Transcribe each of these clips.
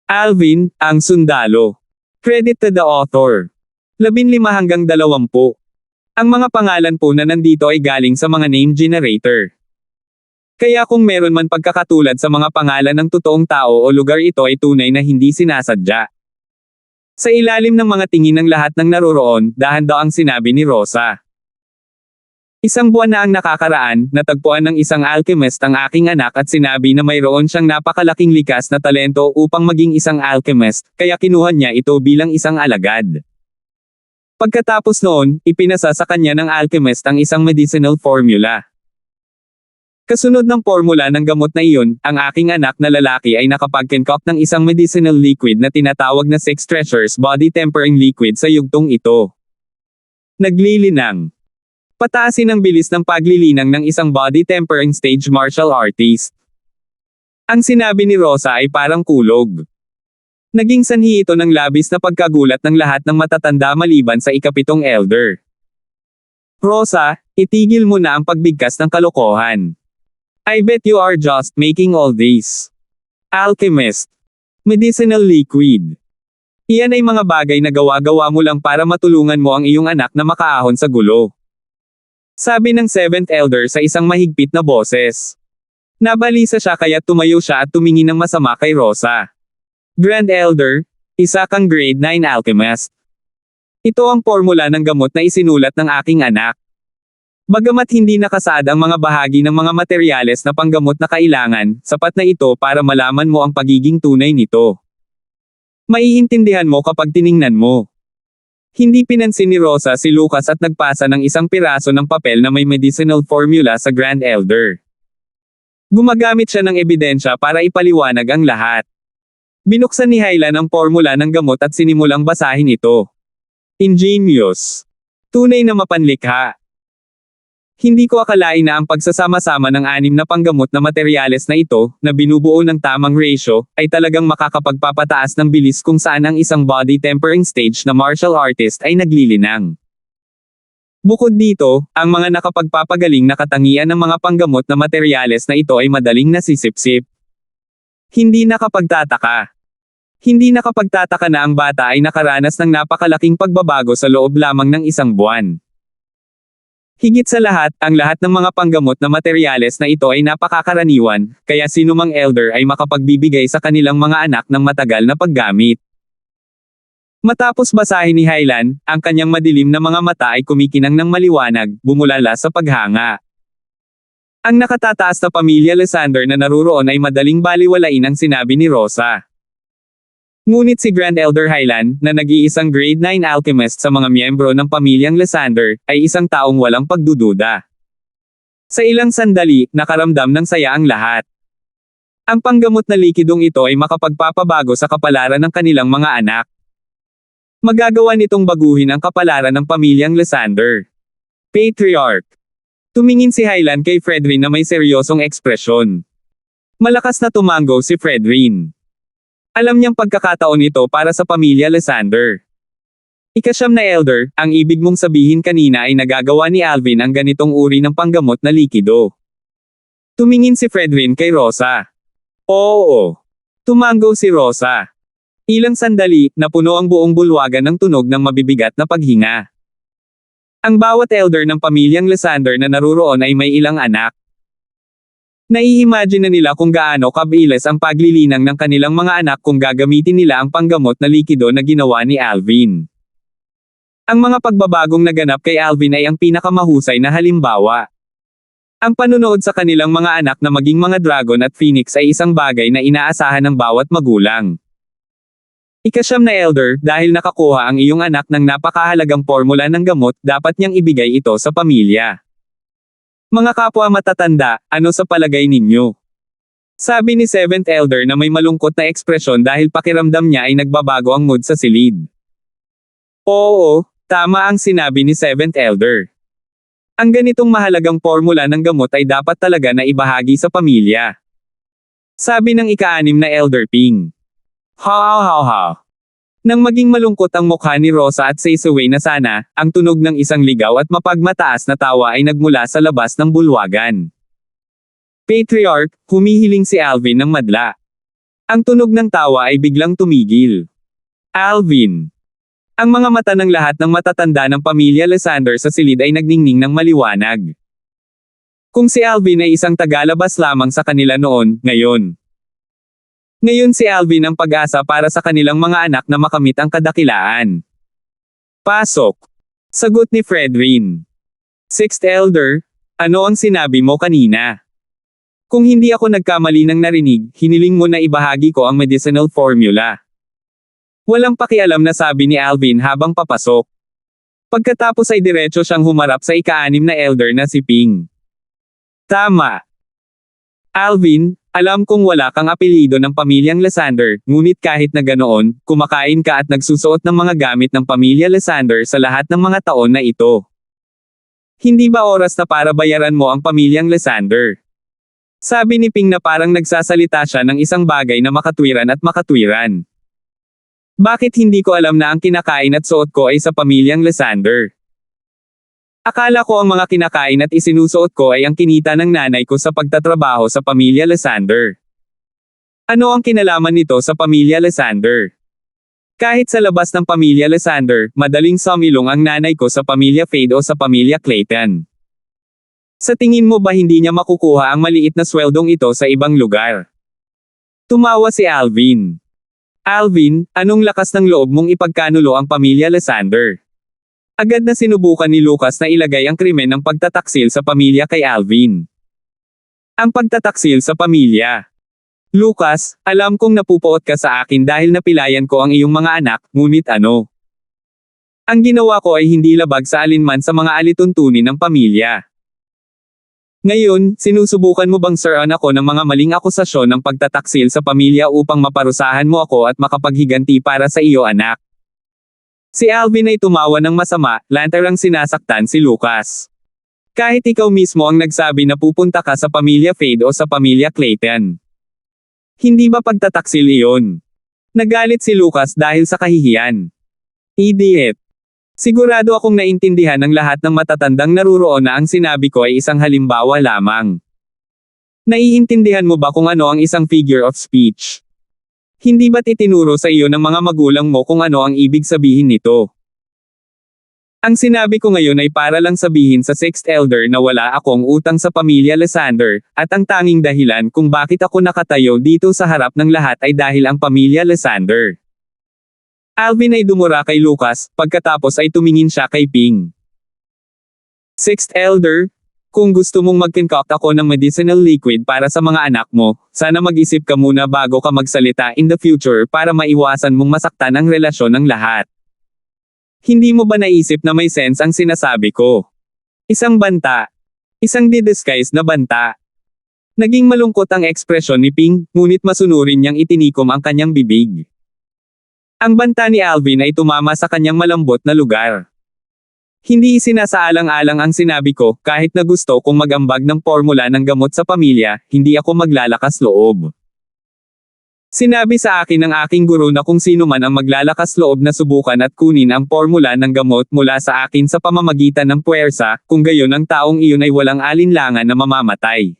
Alvin, ang sundalo. Credit to the author. 15 hanggang 20. Ang mga pangalan po na nandito ay galing sa mga name generator. Kaya kung meron man pagkakatulad sa mga pangalan ng totoong tao o lugar, ito ay tunay na hindi sinasadya. Sa ilalim ng mga tingin ng lahat ng naroroon, dahan-daw ang sinabi ni Rosa. Isang buwan na ang nakakaraan, natagpuan ng isang alchemist ang aking anak at sinabi na mayroon siyang napakalaking likas na talento upang maging isang alchemist, kaya kinuha niya ito bilang isang alagad. Pagkatapos noon, ipinasa sa kanya ng alchemist ang isang medicinal formula. Kasunod ng formula ng gamot na iyon, ang aking anak na lalaki ay nakapag-concoct ng isang medicinal liquid na tinatawag na Six Treasures Body Tempering Liquid sa yugtong ito. Naglilinang. Pataasin ang bilis ng paglilinang ng isang body tempering stage martial artist. Ang sinabi ni Rosa ay parang kulog. Naging sanhi ito ng labis na pagkagulat ng lahat ng matatanda maliban sa ikapitong elder. Rosa, itigil mo na ang pagbigkas ng kalokohan. I bet you are just making all this. Alchemist. Medicinal liquid. Iyan ay mga bagay na gawa-gawa mo lang para matulungan mo ang iyong anak na makaahon sa gulo. Sabi ng 7th elder sa isang mahigpit na boses. Nabalisa siya kaya tumayo siya at tumingin ng masama kay Rosa. Grand Elder, isa kang grade 9 alchemist. Ito ang formula ng gamot na isinulat ng aking anak. Bagamat hindi nakasaad ang mga bahagi ng mga materyales na panggamot na kailangan, sapat na ito para malaman mo ang pagiging tunay nito. Maiintindihan mo kapag tiningnan mo. Hindi pinansin ni Rosa si Lucas at nagpasa ng isang piraso ng papel na may medicinal formula sa Grand Elder. Gumagamit siya ng ebidensya para ipaliwanag ang lahat. Binuksan ni Hylan ang formula ng gamot at sinimulang basahin ito. Ingenious. Tunay na mapanlikha. Hindi ko akalain na ang pagsasama-sama ng 6 na panggamot na materyales na ito, na binubuo ng tamang ratio, ay talagang makakapagpapataas ng bilis kung saan ang isang body tempering stage na martial artist ay naglilinang. Bukod dito, ang mga nakapagpapagaling na katangian ng mga panggamot na materyales na ito ay madaling nasisipsip. Hindi nakapagtataka. Hindi nakapagtataka na ang bata ay nakaranas ng napakalaking pagbabago sa loob lamang ng isang buwan. Higit sa lahat, ang lahat ng mga panggamot na materyales na ito ay napakakaraniwan, kaya sinumang elder ay makapagbibigay sa kanilang mga anak ng matagal na paggamit. Matapos basahin ni Hylan, ang kanyang madilim na mga mata ay kumikinang ng maliwanag, bumulala sa paghanga. Ang nakatataas na pamilya Lysander na naruroon ay madaling baliwalain ang sinabi ni Rosa. Ngunit si Grand Elder Hylan, na nag-iisang grade 9 alchemist sa mga miyembro ng pamilyang Lysander, ay isang taong walang pagdududa. Sa ilang sandali, nakaramdam ng saya ang lahat. Ang panggamot na likidong ito ay makapagpapabago sa kapalaran ng kanilang mga anak. Magagawa nitong baguhin ang kapalaran ng pamilyang Lysander. Patriarch. Tumingin si Hylan kay Fredrin na may seryosong ekspresyon. Malakas na tumango si Fredrin. Alam niyang pagkakataon ito para sa pamilya Lysander. Ika-9 na elder, ang ibig mong sabihin kanina ay nagagawa ni Alvin ang ganitong uri ng panggamot na likido. Tumingin si Fredrin kay Rosa. Oo. Tumango si Rosa. Ilang sandali, napuno ang buong bulwagan ng tunog ng mabibigat na paghinga. Ang bawat elder ng pamilyang Lysander na naruroon ay may ilang anak. Nai-imagine na nila kung gaano kabilis ang paglilinang ng kanilang mga anak kung gagamitin nila ang panggamot na likido na ginawa ni Alvin. Ang mga pagbabagong naganap kay Alvin ay ang pinakamahusay na halimbawa. Ang panunood sa kanilang mga anak na maging mga dragon at phoenix ay isang bagay na inaasahan ng bawat magulang. Ika-9 na elder, dahil nakakuha ang iyong anak ng napakahalagang formula ng gamot, dapat niyang ibigay ito sa pamilya. Mga kapwa matatanda, ano sa palagay ninyo? Sabi ni 7th elder na may malungkot na ekspresyon dahil pakiramdam niya ay nagbabago ang mood sa silid. Oo, tama ang sinabi ni 7th elder. Ang ganitong mahalagang formula ng gamot ay dapat talaga na ibahagi sa pamilya. Sabi ng ika-6 na elder Ping. Ha. Nang maging malungkot ang mukha ni Rosa at says away na sana, ang tunog ng isang ligaw at mapagmataas na tawa ay nagmula sa labas ng bulwagan. Patriarch, humihiling si Alvin ng madla. Ang tunog ng tawa ay biglang tumigil. Alvin. Ang mga mata ng lahat ng matatanda ng pamilya Lysander sa silid ay nagningning ng maliwanag. Kung si Alvin ay isang tagalabas lamang sa kanila noon, ngayon. Ngayon si Alvin ang pag-asa para sa kanilang mga anak na makamit ang kadakilaan. Pasok. Sagot ni Fredrin. Sixth Elder, ano ang sinabi mo kanina? Kung hindi ako nagkamali ng narinig, hiniling mo na ibahagi ko ang medicinal formula. Walang pakialam na sabi ni Alvin habang papasok. Pagkatapos ay diretso siyang humarap sa ika-6 na elder na si Ping. Tama. Alvin, alam kong wala kang apelyido ng pamilyang Lysander, ngunit kahit na ganoon, kumakain ka at nagsusuot ng mga gamit ng pamilya Lysander sa lahat ng mga taon na ito. Hindi ba oras na para bayaran mo ang pamilyang Lysander? Sabi ni Ping na parang nagsasalita siya ng isang bagay na makatwiran at makatwiran. Bakit hindi ko alam na ang kinakain at suot ko ay sa pamilyang Lysander? Akala ko ang mga kinakain at isinusuot ko ay ang kinita ng nanay ko sa pagtatrabaho sa pamilya Lysander. Ano ang kinalaman nito sa pamilya Lysander? Kahit sa labas ng pamilya Lysander, madaling sumilong ang nanay ko sa pamilya Fade o sa pamilya Clayton. Sa tingin mo ba hindi niya makukuha ang maliit na sweldong ito sa ibang lugar? Tumawa si Alvin. Alvin, anong lakas ng loob mong ipagkanulo ang pamilya Lysander? Agad na sinubukan ni Lucas na ilagay ang krimen ng pagtataksil sa pamilya kay Alvin. Ang pagtataksil sa pamilya. Lucas, alam kong napupuot ka sa akin dahil napilayan ko ang iyong mga anak, ngunit ano? Ang ginawa ko ay hindi labag sa alinman sa mga alituntunin ng pamilya. Ngayon, sinusubukan mo bang siraan ako ng mga maling akusasyon ng pagtataksil sa pamilya upang maparusahan mo ako at makapaghiganti para sa iyo anak? Si Alvin ay tumawa ng masama, lantarang sinasaktan si Lucas. Kahit ikaw mismo ang nagsabi na pupunta ka sa pamilya Fade o sa pamilya Clayton. Hindi ba pagtataksil iyon? Nagalit si Lucas dahil sa kahihiyan. Idiot. Sigurado akong naintindihan ng lahat ng matatandang naruroon na ang sinabi ko ay isang halimbawa lamang. Naiintindihan mo ba kung ano ang isang figure of speech? Hindi ba't itinuro sa iyo ng mga magulang mo kung ano ang ibig sabihin nito? Ang sinabi ko ngayon ay para lang sabihin sa Sixth Elder na wala akong utang sa pamilya Lysander, at ang tanging dahilan kung bakit ako nakatayo dito sa harap ng lahat ay dahil ang pamilya Lysander. Alvin ay dumura kay Lucas, pagkatapos ay tumingin siya kay Ping. Sixth Elder, kung gusto mong mag-concoct ako ng medicinal liquid para sa mga anak mo, sana mag-isip ka muna bago ka magsalita in the future para maiwasan mong masaktan ang relasyon ng lahat. Hindi mo ba naisip na may sense ang sinasabi ko? Isang banta. Isang di-disguise na banta. Naging malungkot ang ekspresyon ni Ping, ngunit masunurin niyang itinikom ang kanyang bibig. Ang banta ni Alvin ay tumama sa kanyang malambot na lugar. Hindi isinasaalang-alang ang sinabi ko, kahit na gusto kong mag-ambag ng formula ng gamot sa pamilya, hindi ako maglalakas loob. Sinabi sa akin ng aking guro na kung sino man ang maglalakas loob na subukan at kunin ang formula ng gamot mula sa akin sa pamamagitan ng puwersa, kung gayon ang taong iyon ay walang alinlangan na mamamatay.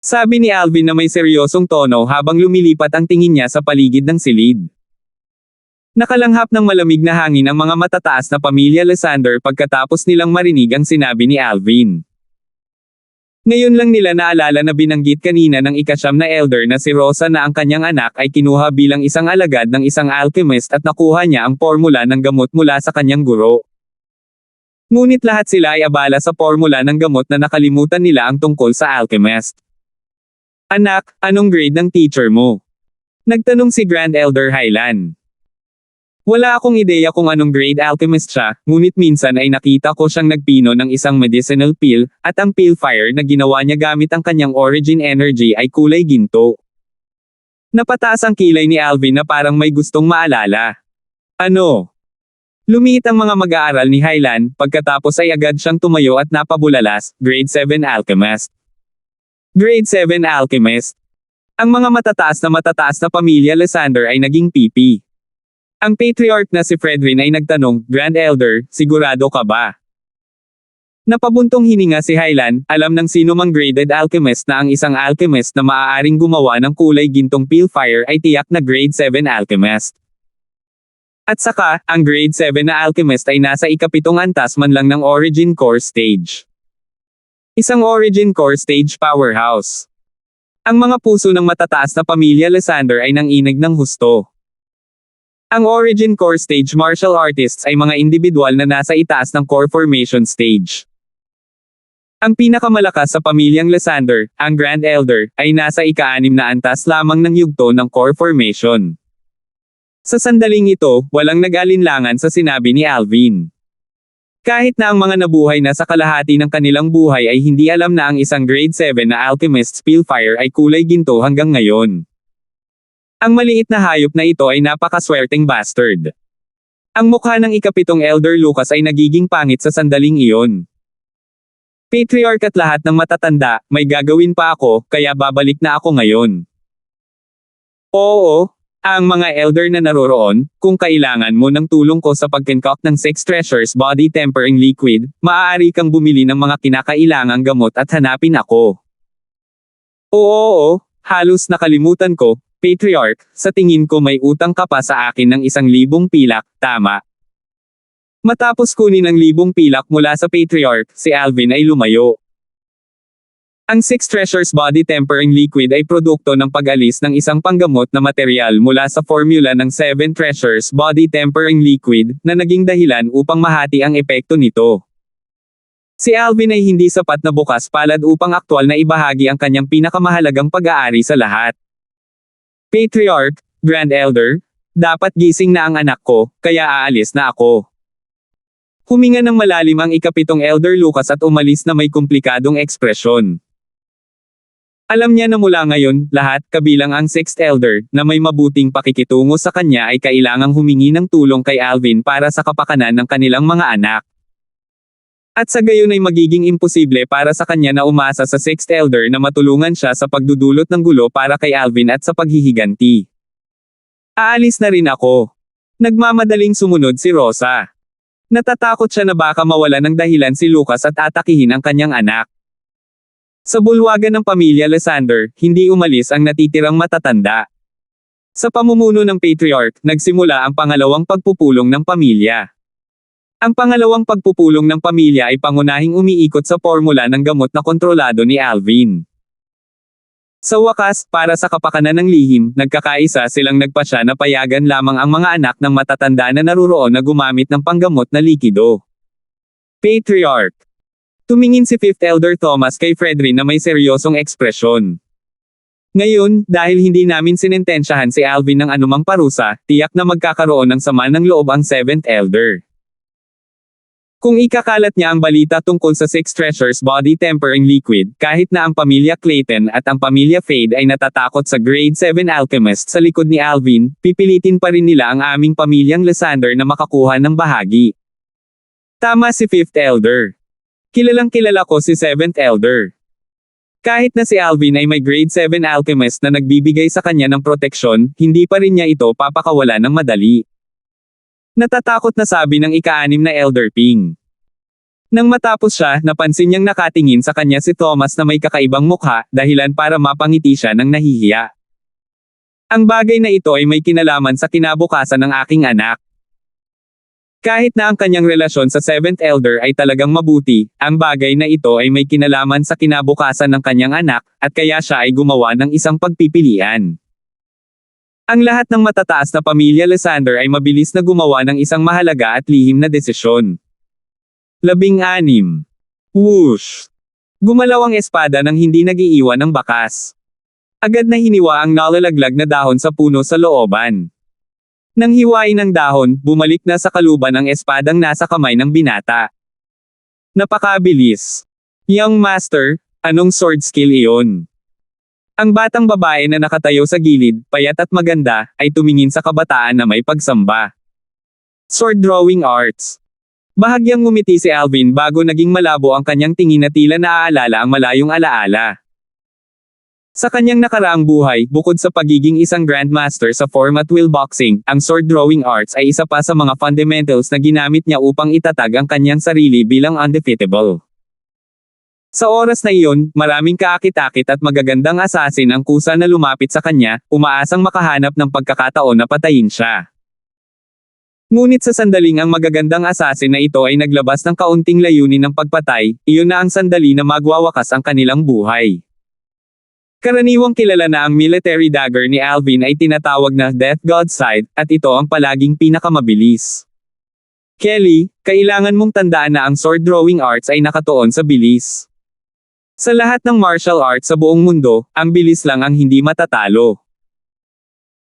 Sabi ni Alvin na may seryosong tono habang lumilipat ang tingin niya sa paligid ng silid. Nakalanghap ng malamig na hangin ang mga matataas na pamilya Lysander pagkatapos nilang marinig ang sinabi ni Alvin. Ngayon lang nila naalala na binanggit kanina ng ika-9 na elder na si Rosa na ang kanyang anak ay kinuha bilang isang alagad ng isang alchemist at nakuha niya ang formula ng gamot mula sa kanyang guro. Ngunit lahat sila ay abala sa formula ng gamot na nakalimutan nila ang tungkol sa alchemist. Anak, anong grade ng teacher mo? Nagtanong si Grand Elder Highland. Wala akong ideya kung anong grade alchemist siya, ngunit minsan ay nakita ko siyang nagpino ng isang medicinal pill, at ang pill fire na ginawa niya gamit ang kanyang origin energy ay kulay ginto. Napataas ang kilay ni Alvin na parang may gustong maalala. Ano? Lumiit ang mga mag-aaral ni Highland, pagkatapos ay agad siyang tumayo at napabulalas, grade 7 alchemist. Grade 7 alchemist. Ang mga matataas na pamilya Lysander ay naging pipi. Ang patriarch na si Fredrin ay nagtanong, Grand Elder, sigurado ka ba? Napabuntong hininga si Hylan, alam ng sino mang graded alchemist na ang isang alchemist na maaaring gumawa ng kulay gintong Pilfire ay tiyak na grade 7 alchemist. At saka, ang grade 7 na alchemist ay nasa ikapitong antas man lang ng Origin Core Stage. Isang Origin Core Stage powerhouse. Ang mga puso ng matataas na pamilya Lysander ay nanginig ng husto. Ang Origin Core Stage martial artists ay mga individual na nasa itaas ng core formation stage. Ang pinakamalakas sa pamilyang Lysander, ang Grand Elder, ay nasa ika-6 na antas lamang ng yugto ng core formation. Sa sandaling ito, walang nag-alinlangan sa sinabi ni Alvin. Kahit na ang mga nabuhay na sa kalahati ng kanilang buhay ay hindi alam na ang isang grade 7 na alchemist's Pilfire ay kulay ginto hanggang ngayon. Ang maliit na hayop na ito ay napakaswerteng bastard. Ang mukha ng ikapitong Elder Lucas ay nagiging pangit sa sandaling iyon. Patriarch at lahat ng matatanda, may gagawin pa ako, kaya babalik na ako ngayon. Oo, ang mga elder na naroroon, kung kailangan mo ng tulong ko sa pag-concoct ng 6 treasures body tempering liquid, maaari kang bumili ng mga kinakailangang gamot at hanapin ako. Oo, halos nakalimutan ko, Patriarch, sa tingin ko may utang ka pa sa akin ng 1,000 pilak, tama? Matapos kunin ang 1,000 pilak mula sa Patriarch, si Alvin ay lumayo. Ang 6 treasures body tempering liquid ay produkto ng pag-alis ng isang panggamot na material mula sa formula ng 7 treasures body tempering liquid, na naging dahilan upang mahati ang epekto nito. Si Alvin ay hindi sapat na bukas palad upang aktwal na ibahagi ang kanyang pinakamahalagang pag-aari sa lahat. Patriarch, Grand Elder, dapat gising na ang anak ko, kaya aalis na ako. Huminga ng malalim ang ikapitong Elder Lucas at umalis na may komplikadong ekspresyon. Alam niya na mula ngayon, lahat, kabilang ang 6th Elder, na may mabuting pakikitungo sa kanya ay kailangang humingi ng tulong kay Alvin para sa kapakanan ng kanilang mga anak. At sa gayon ay magiging imposible para sa kanya na umasa sa 6th Elder na matulungan siya sa pagdudulot ng gulo para kay Alvin at sa paghihiganti. Aalis na rin ako. Nagmamadaling sumunod si Rosa. Natatakot siya na baka mawala ng dahilan si Lucas at atakihin ang kanyang anak. Sa bulwagan ng pamilya Lysander, hindi umalis ang natitirang matatanda. Sa pamumuno ng Patriarch, nagsimula ang pangalawang pagpupulong ng pamilya. Ang pangalawang pagpupulong ng pamilya ay pangunahing umiikot sa formula ng gamot na kontrolado ni Alvin. Sa wakas, para sa kapakanan ng lihim, nagkakaisa silang nagpasya na payagan lamang ang mga anak ng matatanda na naruroon na gumamit ng panggamot na likido. Patriarch. Tumingin si 5th Elder Thomas kay Fredrin na may seryosong ekspresyon. Ngayon, dahil hindi namin sinintensyahan si Alvin ng anumang parusa, tiyak na magkakaroon ng sama ng loob ang 7th Elder. Kung ikakalat niya ang balita tungkol sa 6 treasures body tempering liquid, kahit na ang pamilya Clayton at ang pamilya Fade ay natatakot sa grade 7 alchemist sa likod ni Alvin, pipilitin pa rin nila ang aming pamilyang Lysander na makakuha ng bahagi. Tama si 5th Elder. Kilalang kilala ko si 7th Elder. Kahit na si Alvin ay may grade 7 alchemist na nagbibigay sa kanya ng proteksyon, hindi pa rin niya ito papakawala ng madali. Natatakot na sabi ng ika-6 na Elder Ping. Nang matapos siya, napansin niyang nakatingin sa kanya si Thomas na may kakaibang mukha, dahilan para mapangiti siya ng nahihiya. Ang bagay na ito ay may kinalaman sa kinabukasan ng aking anak. Kahit na ang kanyang relasyon sa 7th Elder ay talagang mabuti, ang bagay na ito ay may kinalaman sa kinabukasan ng kanyang anak, at kaya siya ay gumawa ng isang pagpipilian. Ang lahat ng matataas na pamilya Lysander ay mabilis na gumawa ng isang mahalaga at lihim na desisyon. 16. Whoosh! Gumalaw ang espada nang hindi nag-iiwan ng bakas. Agad na hiniwa ang nalalaglag na dahon sa puno sa looban. Nang hiwain ang dahon, bumalik na sa kaluban ang espadang nasa kamay ng binata. Napakabilis. Young Master, anong sword skill iyon? Ang batang babae na nakatayo sa gilid, payat at maganda, ay tumingin sa kabataan na may pagsamba. Sword drawing arts. Bahagyang ngumiti si Alvin bago naging malabo ang kanyang tingin na tila naaalala ang malayong alaala. Sa kanyang nakaraang buhay, bukod sa pagiging isang grandmaster sa format wheel boxing, ang sword drawing arts ay isa pa sa mga fundamentals na ginamit niya upang itatag ang kanyang sarili bilang undefeatable. Sa oras na iyon, maraming kaakit-akit at magagandang assassin ang kusa na lumapit sa kanya, umaasang makahanap ng pagkakataon na patayin siya. Ngunit sa sandaling ang magagandang assassin na ito ay naglabas ng kaunting layunin ng pagpatay, iyon na ang sandali na magwawakas ang kanilang buhay. Karaniwang kilala na ang military dagger ni Alvin ay tinatawag na Death God's Scythe, at ito ang palaging pinakamabilis. Kelly, kailangan mong tandaan na ang sword drawing arts ay nakatuon sa bilis. Sa lahat ng martial arts sa buong mundo, ang bilis lang ang hindi matatalo.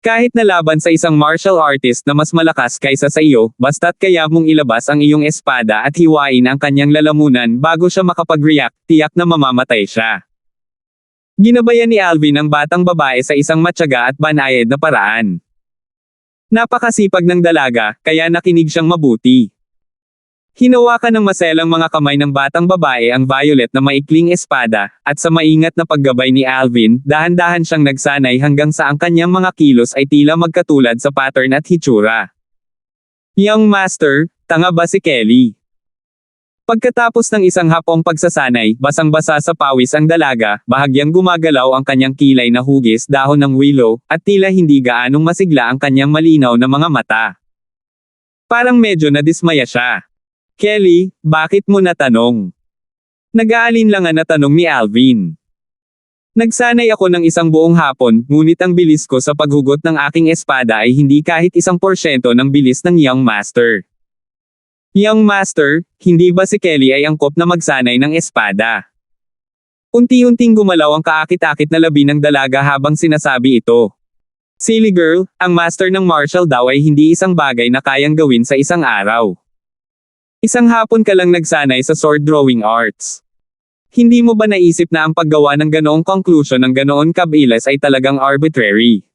Kahit nalaban sa isang martial artist na mas malakas kaysa sa iyo, basta't kaya mong ilabas ang iyong espada at hiwain ang kanyang lalamunan bago siya makapag-react, tiyak na mamamatay siya. Ginabayan ni Alvin ang batang babae sa isang matyaga at banayad na paraan. Napakasipag ng dalaga, kaya nakinig siyang mabuti. Hinawakan ng maselang mga kamay ng batang babae ang violet na maikling espada, at sa maingat na paggabay ni Alvin, dahan-dahan siyang nagsanay hanggang sa ang kanyang mga kilos ay tila magkatulad sa pattern at hitsura. Young Master, tanga ba si Kelly? Pagkatapos ng isang hapong pagsasanay, basang-basa sa pawis ang dalaga, bahagyang gumagalaw ang kanyang kilay na hugis dahon ng willow, at tila hindi gaanong masigla ang kanyang malinaw na mga mata. Parang medyo nadismaya siya. Kelly, bakit mo natanong? Nag-aalinlangan na tanong ni Alvin. Nagsanay ako ng isang buong hapon, ngunit ang bilis ko sa paghugot ng aking espada ay hindi kahit 1% ng bilis ng Young Master. Young Master, hindi ba si Kelly ay angkop na magsanay ng espada? Unti-unting gumalaw ang kaakit-akit na labi ng dalaga habang sinasabi ito. Silly girl, ang master ng martial daw ay hindi isang bagay na kayang gawin sa isang araw. Isang hapon ka lang nagsanay sa sword drawing arts. Hindi mo ba naisip na ang paggawa ng ganoong conclusion ng ganoon kabilis ay talagang arbitrary?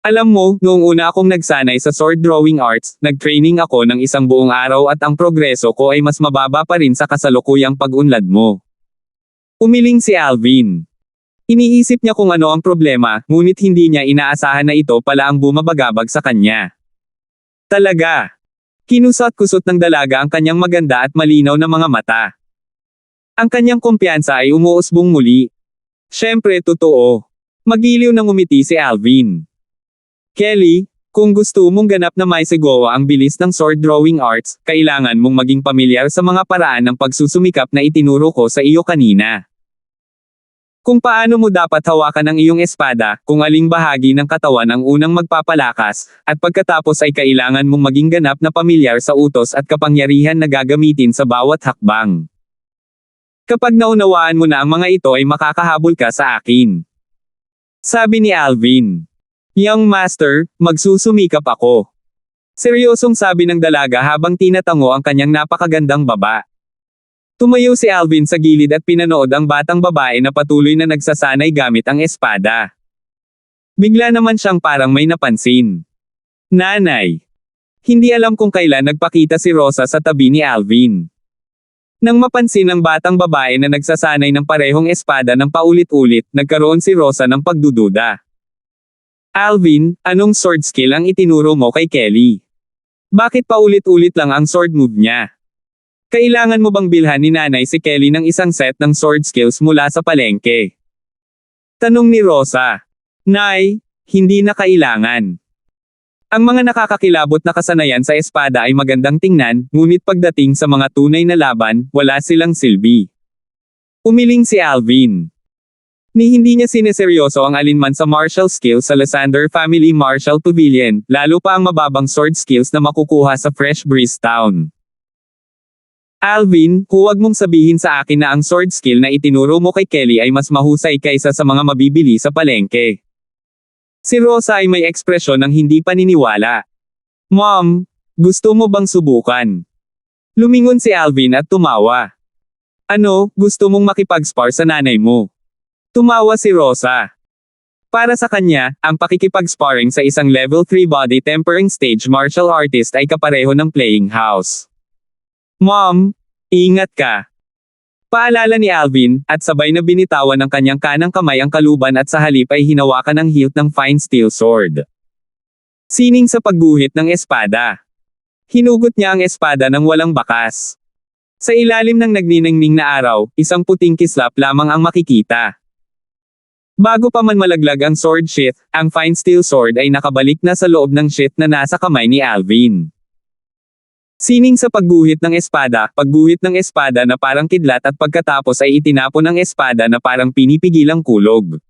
Alam mo, noong una akong nagsanay sa sword drawing arts, nag-training ako ng isang buong araw at ang progreso ko ay mas mababa pa rin sa kasalukuyang pag-unlad mo. Umiling si Alvin. Iniisip niya kung ano ang problema, ngunit hindi niya inaasahan na ito pala ang bumabagabag sa kanya. Talaga. Kinusot-kusot ng dalaga ang kanyang maganda at malinaw na mga mata. Ang kanyang kumpiyansa ay umuusbong muli. Siyempre totoo. Magiliw na ngumiti si Alvin. Kelly, kung gusto mong ganap na maisigwa ang bilis ng sword drawing arts, kailangan mong maging pamilyar sa mga paraan ng pagsusumikap na itinuro ko sa iyo kanina. Kung paano mo dapat hawakan ang iyong espada, kung aling bahagi ng katawan ang unang magpapalakas, at pagkatapos ay kailangan mong maging ganap na pamilyar sa utos at kapangyarihan na gagamitin sa bawat hakbang. Kapag naunawaan mo na ang mga ito ay makakahabol ka sa akin. Sabi ni Alvin. Young Master, magsusumikap ako. Seryosong sabi ng dalaga habang tinatango ang kanyang napakagandang baba. Tumayo si Alvin sa gilid at pinanood ang batang babae na patuloy na nagsasanay gamit ang espada. Bigla naman siyang parang may napansin. Nanay. Hindi alam kung kailan nagpakita si Rosa sa tabi ni Alvin. Nang mapansin ng batang babae na nagsasanay ng parehong espada ng paulit-ulit, nagkaroon si Rosa ng pagdududa. Alvin, anong sword skill ang itinuro mo kay Kelly? Bakit paulit-ulit lang ang sword move niya? Kailangan mo bang bilhan ni nanay si Kelly ng isang set ng sword skills mula sa palengke? Tanong ni Rosa. Nay, hindi na kailangan. Ang mga nakakakilabot na kasanayan sa espada ay magandang tingnan, ngunit pagdating sa mga tunay na laban, wala silang silbi. Umiling si Alvin. Ni hindi niya sineseryoso ang alinman sa martial skills sa Lysander Family Martial Pavilion, lalo pa ang mababang sword skills na makukuha sa Fresh Breeze Town. Alvin, huwag mong sabihin sa akin na ang sword skill na itinuro mo kay Kelly ay mas mahusay kaysa sa mga mabibili sa palengke. Si Rosa ay may ekspresyon ng hindi paniniwala. Mom, gusto mo bang subukan? Lumingon si Alvin at tumawa. Ano, gusto mong makipag-spar sa nanay mo? Tumawa si Rosa. Para sa kanya, ang pakikipag-sparring sa isang level 3 body tempering stage martial artist ay kapareho ng playing house. Mom, ingat ka. Paalala ni Alvin, at sabay na binitawan ng kanyang kanang kamay ang kaluban at sa halip ay hinawakan ang hilt ng fine steel sword. Sining sa pagguhit ng espada. Hinugot niya ang espada ng walang bakas. Sa ilalim ng nagniningning na araw, isang puting kislap lamang ang makikita. Bago pa man malaglag ang sword sheath, ang fine steel sword ay nakabalik na sa loob ng sheath na nasa kamay ni Alvin. Sining sa pagguhit ng espada na parang kidlat at pagkatapos ay itinapon ang espada na parang pinipigilang kulog.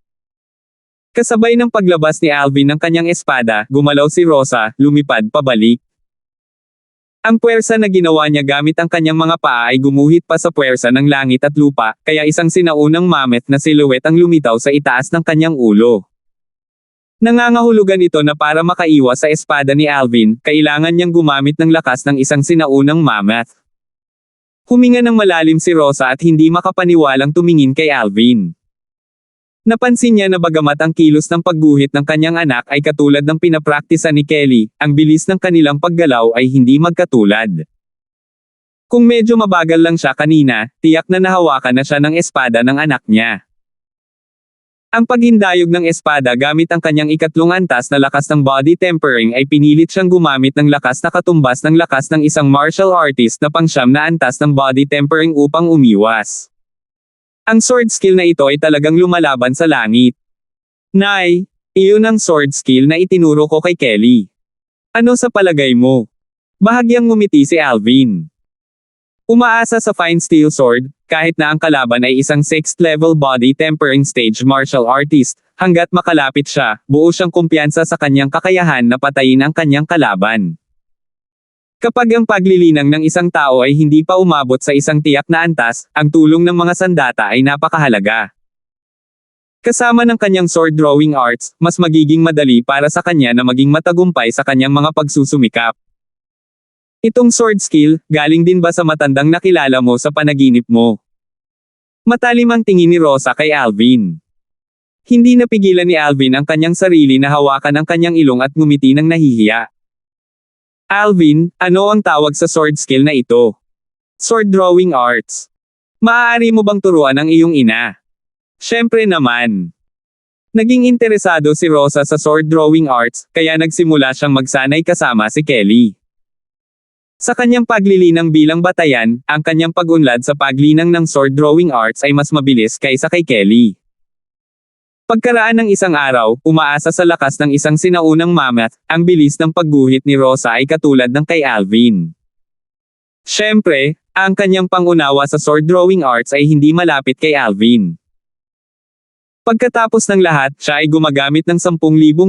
Kasabay ng paglabas ni Alvin ng kanyang espada, gumalaw si Rosa, lumipad pabalik. Ang puwersa na ginawa niya gamit ang kanyang mga paa ay gumuhit pa sa puwersa ng langit at lupa, kaya isang sinaunang mammoth na silhouette ang lumitaw sa itaas ng kanyang ulo. Nangangahulugan ito na para makaiwas sa espada ni Alvin, kailangan niyang gumamit ng lakas ng isang sinaunang mammoth. Huminga ng malalim si Rosa at hindi makapaniwalang tumingin kay Alvin. Napansin niya na bagamat ang kilos ng pagguhit ng kanyang anak ay katulad ng pinapraktisan ni Kelly, ang bilis ng kanilang paggalaw ay hindi magkatulad. Kung medyo mabagal lang siya kanina, tiyak na nahawakan na siya ng espada ng anak niya. Ang paghindayog ng espada gamit ang kanyang ikatlong antas na lakas ng body tempering ay pinilit siyang gumamit ng lakas na katumbas ng lakas ng isang martial artist na pangsyam na antas ng body tempering upang umiwas. Ang sword skill na ito ay talagang lumalaban sa langit. Nay, iyon ang sword skill na itinuro ko kay Kelly. Ano sa palagay mo? Bahagyang ngumiti si Alvin. Umaasa sa fine steel sword, kahit na ang kalaban ay isang 6th level body tempering stage martial artist, hanggat makalapit siya, buo siyang kumpiyansa sa kanyang kakayahan na patayin ang kanyang kalaban. Kapag ang paglilinang ng isang tao ay hindi pa umabot sa isang tiyak na antas, ang tulong ng mga sandata ay napakahalaga. Kasama ng kanyang sword drawing arts, mas magiging madali para sa kanya na maging matagumpay sa kanyang mga pagsusumikap. Itong sword skill, galing din ba sa matandang nakilala mo sa panaginip mo? Matalim ang tingin ni Rosa kay Alvin. Hindi napigilan ni Alvin ang kanyang sarili na hawakan ang kanyang ilong at ngumiti ng nahihiya. Alvin, ano ang tawag sa sword skill na ito? Sword drawing arts. Maaari mo bang turuan ang iyong ina? Siyempre naman. Naging interesado si Rosa sa sword drawing arts, kaya nagsimula siyang magsanay kasama si Kelly. Sa kanyang paglilinang bilang batayan, ang kanyang pag-unlad sa paglinang ng sword drawing arts ay mas mabilis kaysa kay Kelly. Pagkaraan ng isang araw, umaasa sa lakas ng isang sinaunang mammoth, ang bilis ng pagguhit ni Rosa ay katulad ng kay Alvin. Siyempre, ang kanyang pangunawa sa sword drawing arts ay hindi malapit kay Alvin. Pagkatapos ng lahat, siya ay gumagamit ng 10,000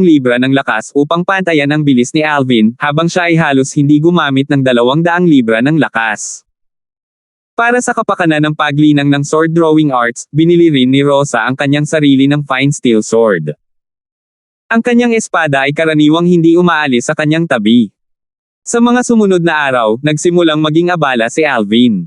libra ng lakas upang pantayan ang bilis ni Alvin, habang siya ay halos hindi gumamit ng 200 libra ng lakas. Para sa kapakanan ng paglinang ng sword drawing arts, binili rin ni Rosa ang kanyang sarili ng fine steel sword. Ang kanyang espada ay karaniwang hindi umaalis sa kanyang tabi. Sa mga sumunod na araw, nagsimulang maging abala si Alvin.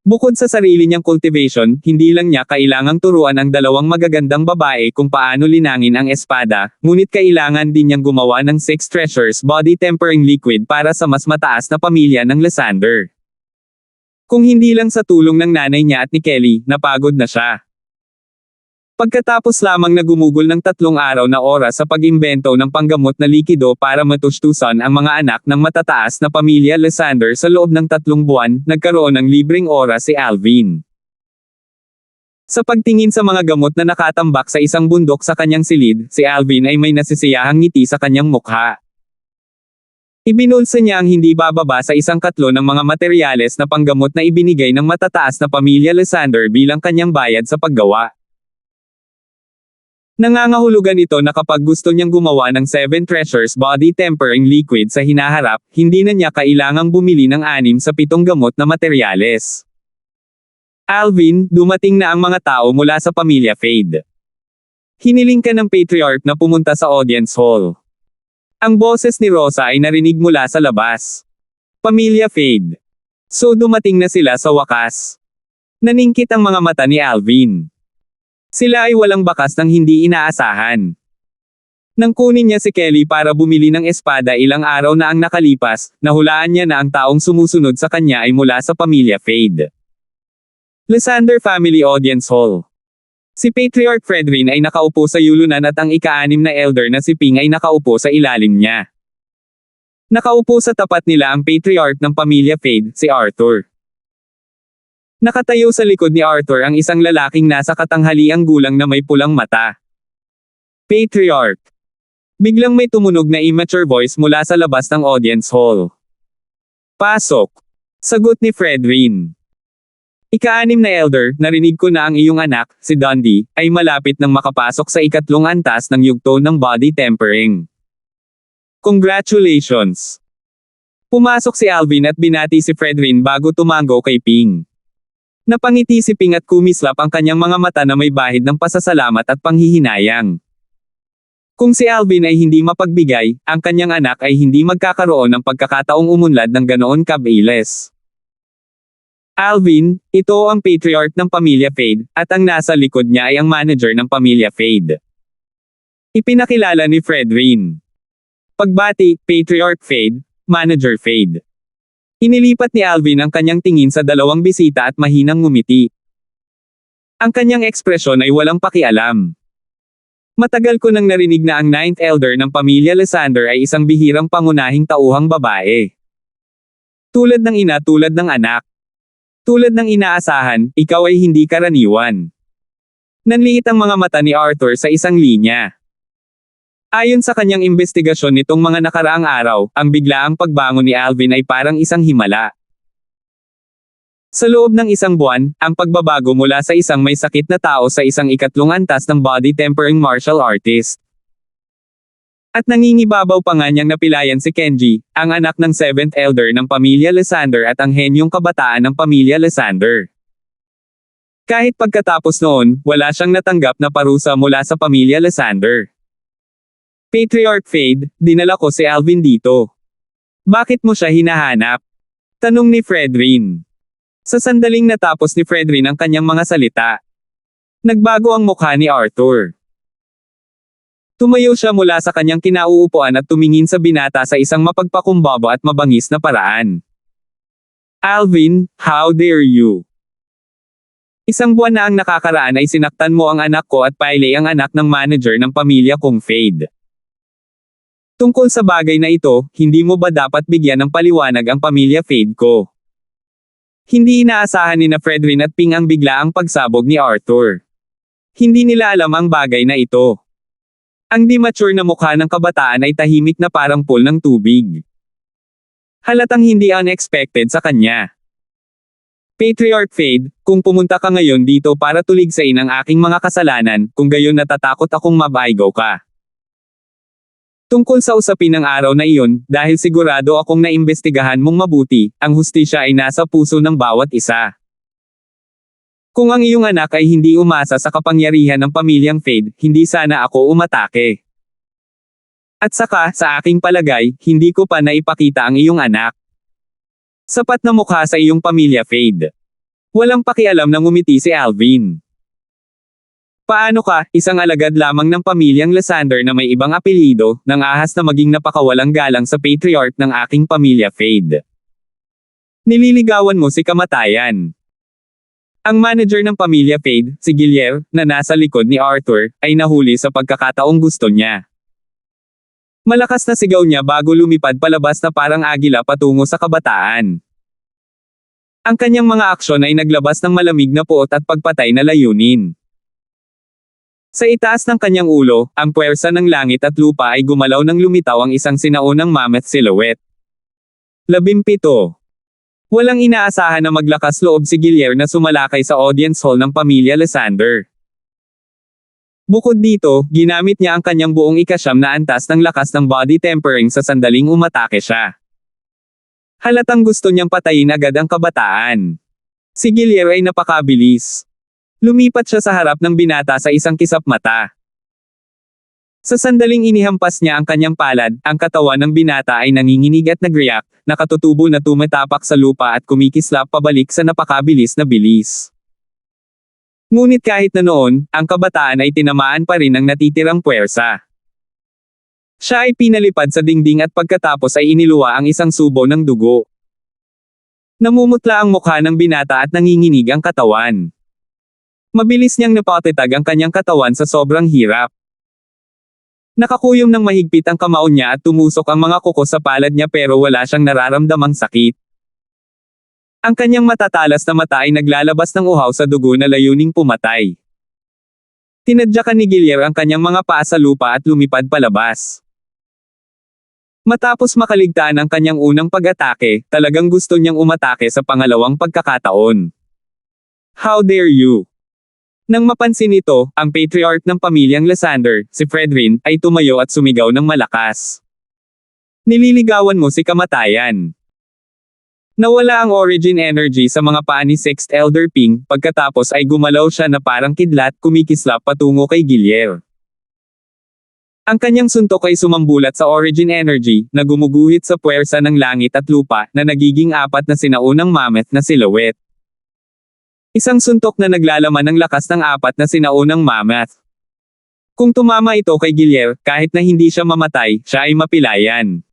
Bukod sa sarili niyang cultivation, hindi lang niya kailangang turuan ang dalawang magagandang babae kung paano linangin ang espada, ngunit kailangan din niyang gumawa ng 6 treasures body tempering liquid para sa mas mataas na pamilya ng Lysander. Kung hindi lang sa tulong ng nanay niya at ni Kelly, napagod na siya. Pagkatapos lamang na gumugol ng 3 araw na oras sa pag-imbento ng panggamot na likido para matustusan ang mga anak ng matataas na pamilya Lysander sa loob ng 3 buwan, nagkaroon ng libreng oras si Alvin. Sa pagtingin sa mga gamot na nakatambak sa isang bundok sa kanyang silid, si Alvin ay may nasisiyahang ngiti sa kanyang mukha. Ibinulsa niya ang hindi bababa sa 1/4 ng mga materyales na panggamot na ibinigay ng matataas na pamilya Lysander bilang kanyang bayad sa paggawa. Nangangahulugan ito na kapag gusto niyang gumawa ng 7 treasures body tempering liquid sa hinaharap, hindi na niya kailangang bumili ng 6 sa 7 gamot na materyales. Alvin, dumating na ang mga tao mula sa pamilya Fade. Hiniling ka ng patriarch na pumunta sa audience hall. Ang boses ni Rosa ay narinig mula sa labas. Pamilya Fade. So dumating na sila sa wakas. Naningkit ang mga mata ni Alvin. Sila ay walang bakas ng hindi inaasahan. Nang kunin niya si Kelly para bumili ng espada ilang araw na ang nakalipas, nahulaan niya na ang taong sumusunod sa kanya ay mula sa pamilya Fade. Lysander Family Audience Hall. Si Patriarch Fredrin ay nakaupo sa yulunan at ang ika-6 na elder na si Ping ay nakaupo sa ilalim niya. Nakaupo sa tapat nila ang Patriarch ng pamilya Fade, si Arthur. Nakatayo sa likod ni Arthur ang isang lalaking nasa katanghaliang gulang na may pulang mata. Patriarch. Biglang may tumunog na immature voice mula sa labas ng audience hall. Pasok. Sagot ni Fredrin. Ika-6 na elder, narinig ko na ang iyong anak, si Dundee, ay malapit nang makapasok sa ikatlong antas ng yugto ng body tempering. Congratulations! Pumasok si Alvin at binati si Fredrin bago tumango kay Ping. Napangiti si Ping at kumislap ang kanyang mga mata na may bahid ng pasasalamat at panghihinayang. Kung si Alvin ay hindi mapagbigay, ang kanyang anak ay hindi magkakaroon ng pagkakataong umunlad ng ganoon kabilis. Alvin, ito ang patriarch ng pamilya Fade, at ang nasa likod niya ay ang manager ng pamilya Fade. Ipinakilala ni Fredrin. Pagbati, Patriarch Fade, Manager Fade. Inilipat ni Alvin ang kanyang tingin sa dalawang bisita at mahinang ngumiti. Ang kanyang ekspresyon ay walang pakialam. Matagal ko nang narinig na ang 9th elder ng pamilya Lysander ay isang bihirang pangunahing tauhang babae. Tulad ng ina, tulad ng anak. Tulad ng inaasahan, ikaw ay hindi karaniwan. Nanliit ang mga mata ni Arthur sa isang linya. Ayon sa kanyang investigasyon nitong mga nakaraang araw, ang biglaang pagbangon ni Alvin ay parang isang himala. Sa loob ng isang buwan, ang pagbabago mula sa isang may sakit na tao sa isang ikatlong antas ng body tempering martial artist. At nangingibabaw pa nga niyang napilayan si Kenji, ang anak ng 7th elder ng pamilya Lysander at ang henyong kabataan ng pamilya Lysander. Kahit pagkatapos noon, wala siyang natanggap na parusa mula sa pamilya Lysander. Patriarch Fade, dinala ko si Alvin dito. Bakit mo siya hinahanap? Tanong ni Fredrin. Sa sandaling natapos ni Fredrin ang kanyang mga salita, nagbago ang mukha ni Arthur. Tumayo siya mula sa kanyang kinauupuan at tumingin sa binata sa isang mapagpakumbaba at mabangis na paraan. Alvin, how dare you? Isang buwan na ang nakakaraan ay sinaktan mo ang anak ko at Pyle ang anak ng manager ng pamilya kong Fade. Tungkol sa bagay na ito, hindi mo ba dapat bigyan ng paliwanag ang pamilya Fade ko? Hindi inaasahan ni na Fredrin at Ping ang biglaang pagsabog ni Arthur. Hindi nila alam ang bagay na ito. Ang di-mature na mukha ng kabataan ay tahimik na parang pool ng tubig. Halatang hindi unexpected sa kanya. Patriarch Fade, kung pumunta ka ngayon dito para tuligsain ang aking mga kasalanan, kung gayon natatakot akong mabaigaw ka. Tungkol sa usapin ng araw na iyon, dahil sigurado akong naimbestigahan mong mabuti, ang hustisya ay nasa puso ng bawat isa. Kung ang iyong anak ay hindi umasa sa kapangyarihan ng pamilyang Fade, hindi sana ako umatake. At saka, sa aking palagay, hindi ko pa naipakita ang iyong anak. Sapat na mukha sa iyong pamilya Fade. Walang pakialam na ngumiti si Alvin. Paano ka, isang alagad lamang ng pamilyang Lysander na may ibang apelyido, nang ahas na maging napakawalang galang sa patriarch ng aking pamilya Fade? Nililigawan mo si kamatayan. Ang manager ng pamilya Fade, si Guillermo, na nasa likod ni Arthur, ay nahuli sa pagkakataong gusto niya. Malakas na sigaw niya bago lumipad palabas na parang agila patungo sa kabataan. Ang kanyang mga aksyon ay naglabas ng malamig na puot at pagpatay na layunin. Sa itaas ng kanyang ulo, ang puwersa ng langit at lupa ay gumalaw nang lumitaw ang isang sinaunang mammoth silhouette. 17. Walang inaasahan na maglakas loob si Guillermo na sumalakay sa audience hall ng pamilya Lysander. Bukod dito, ginamit niya ang kanyang buong ika-9 na antas ng lakas ng body tempering sa sandaling umatake siya. Halatang gusto niyang patayin agad ang kabataan. Si Guillermo ay napakabilis. Lumipat siya sa harap ng binata sa isang kisap mata. Sa sandaling inihampas niya ang kanyang palad, ang katawan ng binata ay nanginginig at nagreact, nakatutubo na tumatapak sa lupa at kumikislap pabalik sa napakabilis na bilis. Ngunit kahit na noon, ang kabataan ay tinamaan pa rin ng natitirang puwersa. Siya ay pinalipad sa dingding at pagkatapos ay iniluwa ang isang subo ng dugo. Namumutla ang mukha ng binata at nanginginig ang katawan. Mabilis niyang napatitag ang kanyang katawan sa sobrang hirap. Nakakuyom ng mahigpit ang kamao niya at tumusok ang mga kuko sa palad niya pero wala siyang nararamdamang sakit. Ang kanyang matatalas na mata ay naglalabas ng uhaw sa dugo na layuning pumatay. Tinadyakan ni Guillermo ang kanyang mga paa sa lupa at lumipad palabas. Matapos makaligtaan ang kanyang unang pag-atake, talagang gusto niyang umatake sa pangalawang pagkakataon. How dare you? Nang mapansin ito, ang patriarch ng pamilyang Lysander, si Fredrin, ay tumayo at sumigaw ng malakas. Nililigawan mo si kamatayan. Nawala ang origin energy sa mga paa ni Sixth Elder Ping, pagkatapos ay gumalaw siya na parang kidlat kumikislap patungo kay Guillermo. Ang kanyang suntok ay sumambulat sa origin energy, na gumuguhit sa puwersa ng langit at lupa, na nagiging apat na sinaunang mammoth na silhouette. Isang suntok na naglalaman ng lakas ng apat na sinaunang mammoth. Kung tumama ito kay Guillermo, kahit na hindi siya mamatay, siya ay mapilayan.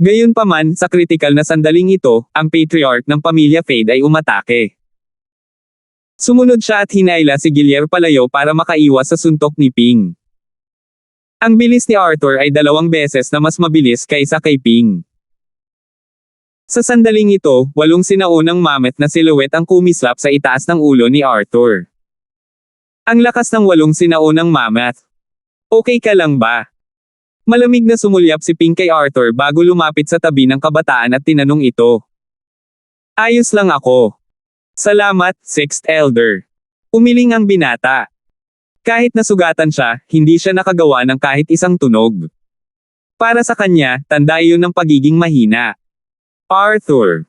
Gayunpaman, sa kritikal na sandaling ito, ang patriarch ng pamilya Fade ay umatake. Sumunod siya at hinayla si Guillermo palayo para makaiwas sa suntok ni Ping. Ang bilis ni Arthur ay 2 beses na mas mabilis kaysa kay Ping. Sa sandaling ito, 8 sinaunang mammoth na silhouette ang kumislap sa itaas ng ulo ni Arthur. Ang lakas ng 8 sinaunang mammoth. Okay ka lang ba? Malamig na sumulyap si Ping kay Arthur bago lumapit sa tabi ng kabataan at tinanong ito. Ayos lang ako. Salamat, Sixth Elder. Umiling ang binata. Kahit nasugatan siya, hindi siya nakagawa ng kahit isang tunog. Para sa kanya, tanda iyon ng pagiging mahina. Arthur.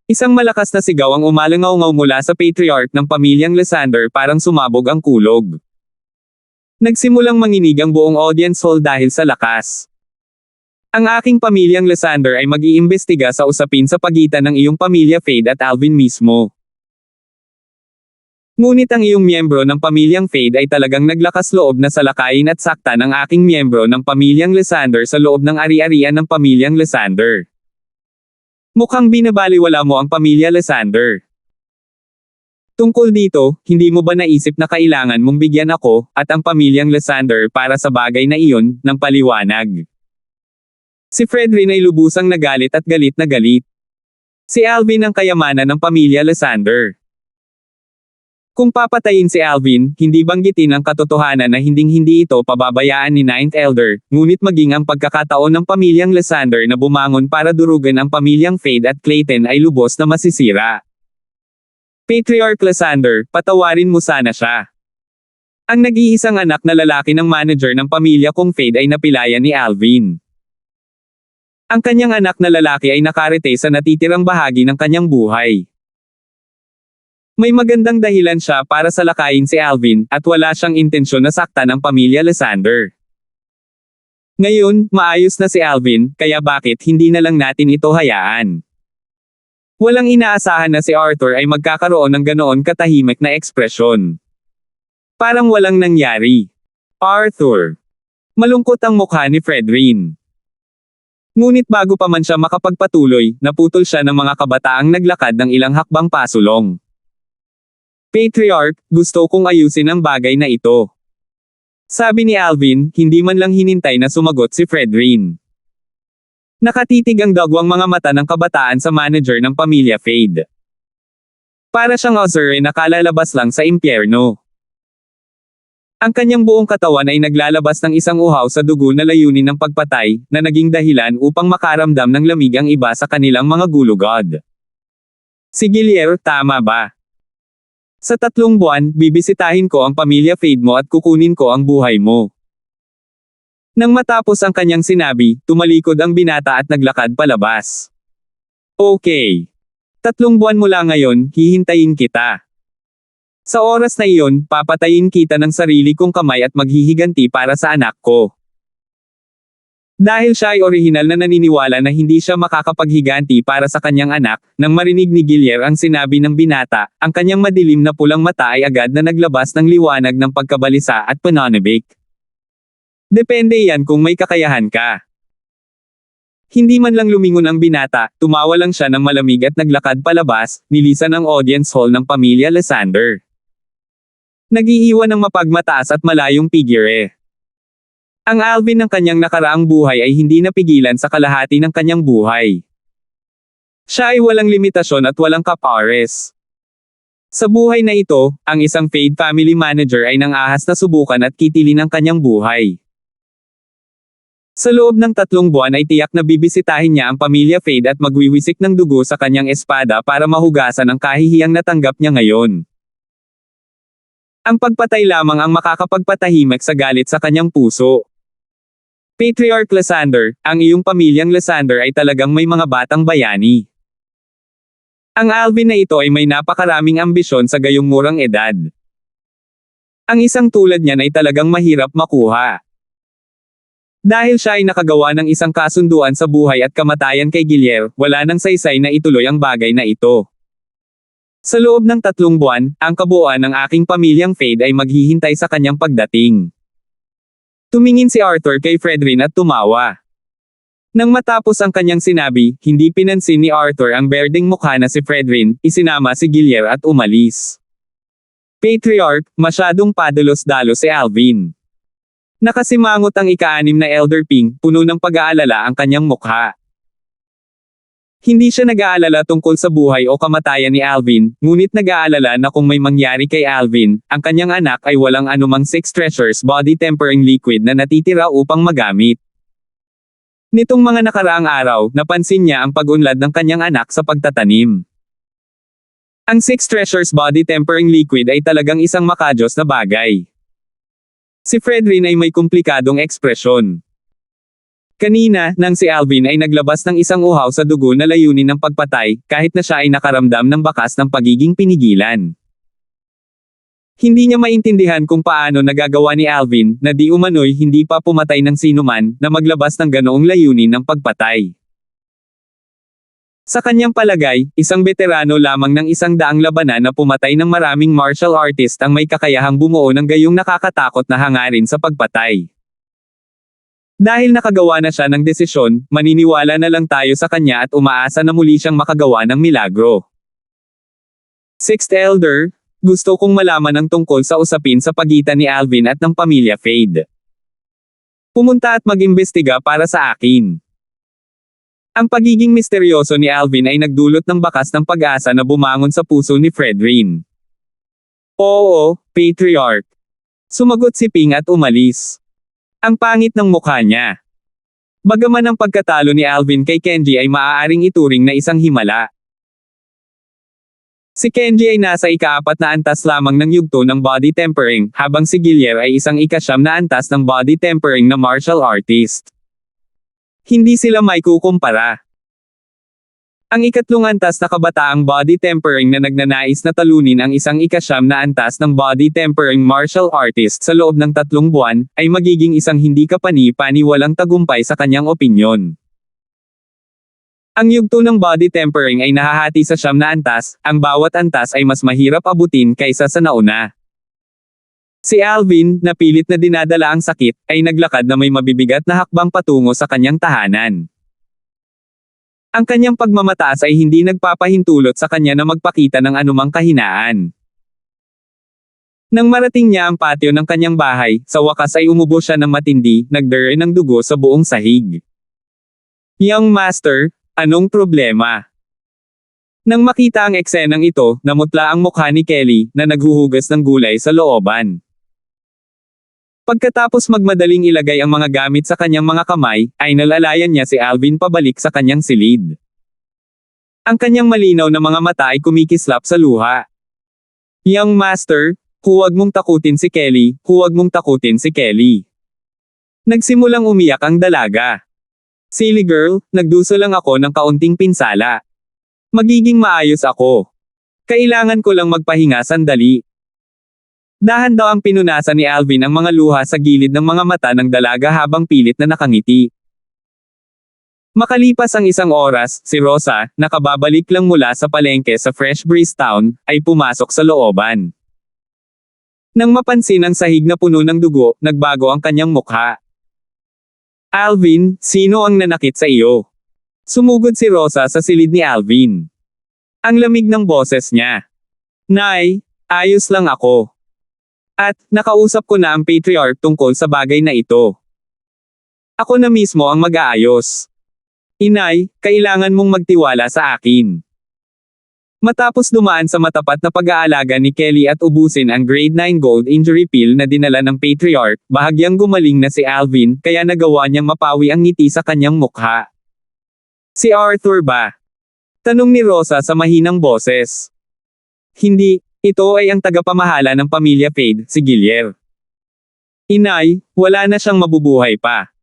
Isang malakas na sigaw ang umalangaw-ngaw mula sa patriarch ng pamilyang Lysander, parang sumabog ang kulog. Nagsimulang manginig ang buong audience hall dahil sa lakas. Ang aking pamilyang Lysander ay mag-iimbestiga sa usapin sa pagitan ng iyong pamilya Fade at Alvin mismo. Ngunit ang iyong miyembro ng pamilyang Fade ay talagang naglakas loob na salakayin at sakta ng aking miyembro ng pamilyang Lysander sa loob ng ari-arian ng pamilyang Lysander. Mukhang binabaliwala mo ang pamilya Lysander. Tungkol dito, hindi mo ba naisip na kailangan mong bigyan ako, at ang pamilyang Lysander para sa bagay na iyon, ng paliwanag? Si Fredrin ay lubusang nagalit at galit na galit. Si Alvin ang kayamanan ng pamilya Lysander. Kung papatayin si Alvin, hindi banggitin ang katotohanan na hinding-hindi ito pababayaan ni Ninth Elder, ngunit maging ang pagkakataon ng pamilyang Lysander na bumangon para durugan ang pamilyang Fade at Clayton ay lubos na masisira. Patriarch Lysander, patawarin mo sana siya. Ang nag-iisang anak na lalaki ng manager ng pamilya kong Fade ay napilayan ni Alvin. Ang kanyang anak na lalaki ay nakarete sa natitirang bahagi ng kanyang buhay. May magandang dahilan siya para salakayin si Alvin, at wala siyang intensyon na saktan ang pamilya Lysander. Ngayon, maayos na si Alvin, kaya bakit hindi na lang natin ito hayaan? Walang inaasahan na si Arthur ay magkakaroon ng ganoon katahimik na ekspresyon. Parang walang nangyari. Arthur. Malungkot ang mukha ni Fredrin. Ngunit bago pa man siya makapagpatuloy, naputol siya ng mga kabataang naglakad ng ilang hakbang pasulong. Patriarch, gusto kong ayusin ang bagay na ito. Sabi ni Alvin, hindi man lang hinintay na sumagot si Fredrin. Nakatitig ang dagwang mga mata ng kabataan sa manager ng pamilya Fade. Para siyang Ozure na kalalabas lang sa impyerno. Ang kanyang buong katawan ay naglalabas ng isang uhaw sa dugo na layunin ng pagpatay, na naging dahilan upang makaramdam ng lamig ang iba sa kanilang mga gulugod. Si Guillermo, tama ba? Sa 3 buwan, bibisitahin ko ang pamilya Fade mo at kukunin ko ang buhay mo. Nang matapos ang kanyang sinabi, tumalikod ang binata at naglakad palabas. Okay. 3 buwan mula ngayon, hihintayin kita. Sa oras na iyon, papatayin kita ng sarili kong kamay at maghihiganti para sa anak ko. Dahil siya ay orihinal na naniniwala na hindi siya makakapaghiganti para sa kanyang anak, nang marinig ni Guillermo ang sinabi ng binata, ang kanyang madilim na pulang mata ay agad na naglabas ng liwanag ng pagkabalisa at pananabik. Depende yan kung may kakayahan ka. Hindi man lang lumingon ang binata, tumawa lang siya ng malamig at naglakad palabas, nilisan ang audience hall ng pamilya Lysander. Nag-iiwan ng mapagmataas at malayong figure. Ang Alvin ng kanyang nakaraang buhay ay hindi napigilan sa kalahati ng kanyang buhay. Siya ay walang limitasyon at walang kapares. Sa buhay na ito, ang isang Fade family manager ay nang-ahas na subukan at kitilin ang kanyang buhay. Sa loob ng 3 buwan ay tiyak na bibisitahin niya ang pamilya Fade at magwiwisik ng dugo sa kanyang espada para mahugasan ang kahihiyang natanggap niya ngayon. Ang pagpatay lamang ang makakapagpatahimik sa galit sa kanyang puso. Patriarch Lysander, ang iyong pamilyang Lysander ay talagang may mga batang bayani. Ang Alvin na ito ay may napakaraming ambisyon sa gayong murang edad. Ang isang tulad niyan ay talagang mahirap makuha. Dahil siya ay nakagawa ng isang kasunduan sa buhay at kamatayan kay Guillermo, wala nang saysay na ituloy ang bagay na ito. Sa loob ng 3 buwan, ang kabuuan ng aking pamilyang Fade ay maghihintay sa kanyang pagdating. Tumingin si Arthur kay Fredrin at tumawa. Nang matapos ang kanyang sinabi, hindi pinansin ni Arthur ang berdeng mukha na si Fredrin, isinama si Guillermo at umalis. Patriarch, masyadong padalos-dalos si Alvin. Nakasimangot ang ika-6 na Elder Ping, puno ng pag-aalala ang kanyang mukha. Hindi siya nag-aalala tungkol sa buhay o kamatayan ni Alvin, ngunit nag-aalala na kung may mangyari kay Alvin, ang kanyang anak ay walang anumang 6 treasures body tempering liquid na natitira upang magamit. Nitong mga nakaraang araw, napansin niya ang pag-unlad ng kanyang anak sa pagtatanim. Ang 6 treasures body tempering liquid ay talagang isang makajos na bagay. Si Fredrin ay may komplikadong ekspresyon. Kanina, nang si Alvin ay naglabas ng isang uhaw sa dugo na layunin ng pagpatay, kahit na siya ay nakaramdam ng bakas ng pagiging pinigilan. Hindi niya maintindihan kung paano nagagawa ni Alvin, na di umano'y hindi pa pumatay ng sinuman, na maglabas ng ganoong layunin ng pagpatay. Sa kanyang palagay, isang veterano lamang ng 100 labanan na pumatay ng maraming martial artist ang may kakayahang bumuo ng gayong nakakatakot na hangarin sa pagpatay. Dahil nakagawa na siya ng desisyon, maniniwala na lang tayo sa kanya at umaasa na muli siyang makagawa ng milagro. 6th Elder, gusto kong malaman ang tungkol sa usapin sa pagitan ni Alvin at ng pamilya Fade. Pumunta at mag-imbestiga para sa akin. Ang pagiging misteryoso ni Alvin ay nagdulot ng bakas ng pag-asa na bumangon sa puso ni Fredrin. Oo, Patriarch. Sumagot si Ping at umalis. Ang pangit ng mukha niya. Bagaman ang pagkatalo ni Alvin kay Kenji ay maaaring ituring na isang himala. Si Kenji ay nasa ika-4 na antas lamang ng yugto ng body tempering, habang si Guillermo ay isang ika-9 na antas ng body tempering na martial artist. Hindi sila may kukumpara. Ang ika-3 antas na kabataang body tempering na nagnanais na talunin ang isang ika-9 na antas ng body tempering martial artist sa loob ng 3 buwan, ay magiging isang hindi kapani-pani walang tagumpay sa kanyang opinyon. Ang yugto ng body tempering ay nahahati sa 9 na antas, ang bawat antas ay mas mahirap abutin kaysa sa nauna. Si Alvin, na pilit na dinadala ang sakit, ay naglakad na may mabibigat na hakbang patungo sa kanyang tahanan. Ang kanyang pagmamataas ay hindi nagpapahintulot sa kanya na magpakita ng anumang kahinaan. Nang marating niya ang patio ng kanyang bahay, sa wakas ay umubo siya ng matindi, nagdere ng dugo sa buong sahig. Young Master, anong problema? Nang makita ang eksenang ito, namutla ang mukha ni Kelly, na naghuhugas ng gulay sa looban. Pagkatapos magmadaling ilagay ang mga gamit sa kanyang mga kamay, ay nalalayan niya si Alvin pabalik sa kanyang silid. Ang kanyang malinaw na mga mata ay kumikislap sa luha. Young Master, huwag mong takutin si Kelly, huwag mong takutin si Kelly. Nagsimulang umiyak ang dalaga. Silly girl, nagduso lang ako ng kaunting pinsala. Magiging maayos ako. Kailangan ko lang magpahinga sandali. Dahan daw ang pinunasan ni Alvin ang mga luha sa gilid ng mga mata ng dalaga habang pilit na nakangiti. Makalipas ang 1 oras, si Rosa, nakababalik lang mula sa palengke sa Fresh Breeze Town, ay pumasok sa looban. Nang mapansin ang sahig na puno ng dugo, nagbago ang kanyang mukha. Alvin, sino ang nanakit sa iyo? Sumugod si Rosa sa silid ni Alvin. Ang lamig ng boses niya. Nay, ayos lang ako. At, nakausap ko na ang Patriarch tungkol sa bagay na ito. Ako na mismo ang mag-aayos. Inay, kailangan mong magtiwala sa akin. Matapos dumaan sa matapat na pag-aalaga ni Kelly at ubusin ang grade 9 gold injury pill na dinala ng Patriarch, bahagyang gumaling na si Alvin, kaya nagawa niyang mapawi ang ngiti sa kanyang mukha. Si Arthur ba? Tanong ni Rosa sa mahinang boses. Hindi, ito ay ang tagapamahala ng pamilya Fade, si Gilier. Inay, wala na siyang mabubuhay pa.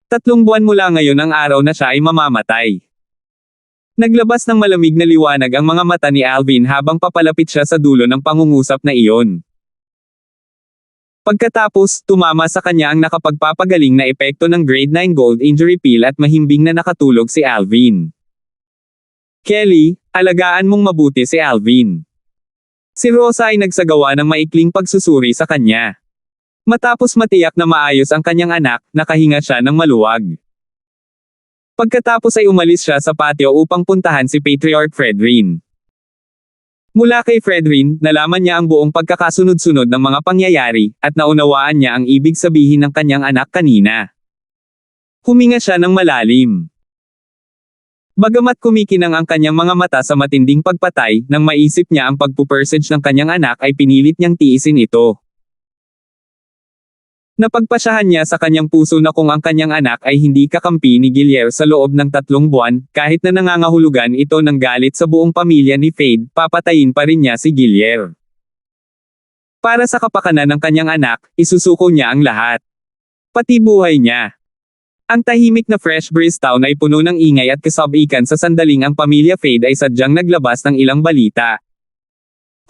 3 buwan mula ngayon ang araw na siya ay mamamatay. Naglabas ng malamig na liwanag ang mga mata ni Alvin habang papalapit siya sa dulo ng pangungusap na iyon. Pagkatapos, tumama sa kanya ang nakapagpapagaling na epekto ng grade 9 gold injury pill at mahimbing na nakatulog si Alvin. Kelly, alagaan mong mabuti si Alvin. Si Rosa ay nagsagawa ng maikling pagsusuri sa kanya. Matapos matiyak na maayos ang kanyang anak, nakahinga siya ng maluwag. Pagkatapos ay umalis siya sa patio upang puntahan si Patriarch Fredrin. Mula kay Fredrin, nalaman niya ang buong pagkakasunod-sunod ng mga pangyayari, at naunawaan niya ang ibig sabihin ng kanyang anak kanina. Huminga siya ng malalim. Bagamat kumikinang ang kanyang mga mata sa matinding pagpatay, nang maisip niya ang pagpupersage ng kanyang anak ay pinilit niyang tiisin ito. Napagpasyahan niya sa kanyang puso na kung ang kanyang anak ay hindi kakampi ni Gilier sa loob ng 3 buwan, kahit na nangangahulugan ito ng galit sa buong pamilya ni Fade, papatayin pa rin niya si Gilier. Para sa kapakanan ng kanyang anak, isusuko niya ang lahat. Pati buhay niya. Ang tahimik na Fresh Breeze Town ay puno ng ingay at kasabikan sa sandaling ang pamilya Fade ay sadyang naglabas ng ilang balita.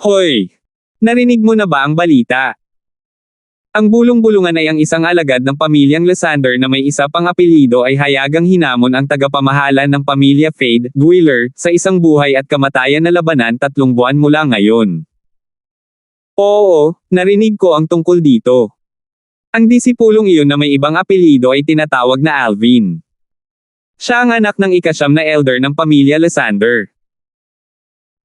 Hoy! Narinig mo na ba ang balita? Ang bulong-bulungan ay ang isang alagad ng pamilyang Lysander na may isa pang apelyido ay hayagang hinamon ang tagapamahala ng pamilya Fade, Gwiller, sa isang buhay at kamatayan na labanan 3 buwan mula ngayon. Oo, narinig ko ang tungkol dito. Ang disipulong iyon na may ibang apelyido ay tinatawag na Alvin. Siya ang anak ng ika-9 na elder ng pamilya Lysander.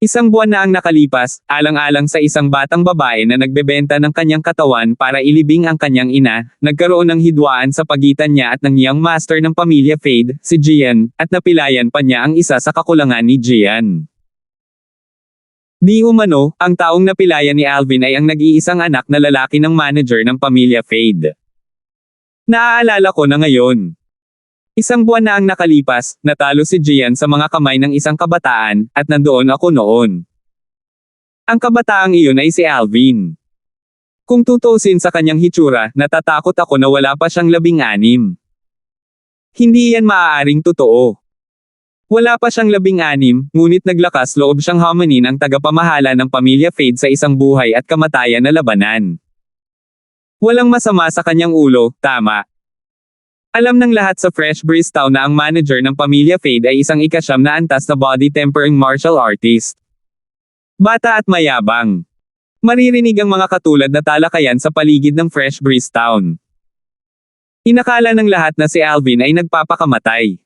1 buwan na ang nakalipas, alang-alang sa isang batang babae na nagbebenta ng kanyang katawan para ilibing ang kanyang ina, nagkaroon ng hidwaan sa pagitan niya at ng young master ng pamilya Fade, si Gian, at napilayan pa niya ang isa sa kakulangan ni Gian. Di umano, ang taong napilayan ni Alvin ay ang nag-iisang anak na lalaki ng manager ng pamilya Fade. Naaalala ko na ngayon. 1 buwan na ang nakalipas, natalo si Gian sa mga kamay ng isang kabataan, at nandoon ako noon. Ang kabataang iyon ay si Alvin. Kung tutuusin sa kanyang hitsura, natatakot ako na wala pa siyang 16. Hindi yan maaaring totoo. Wala pa siyang 16, ngunit naglakas loob siyang hamanin ang tagapamahala ng pamilya Fade sa isang buhay at kamatayan na labanan. Walang masama sa kanyang ulo, tama. Alam ng lahat sa Fresh Breeze Town na ang manager ng pamilya Fade ay isang ika-9 na antas na body tempering martial artist. Bata at mayabang. Maririnig ang mga katulad na talakayan sa paligid ng Fresh Breeze Town. Inakala ng lahat na si Alvin ay nagpapakamatay.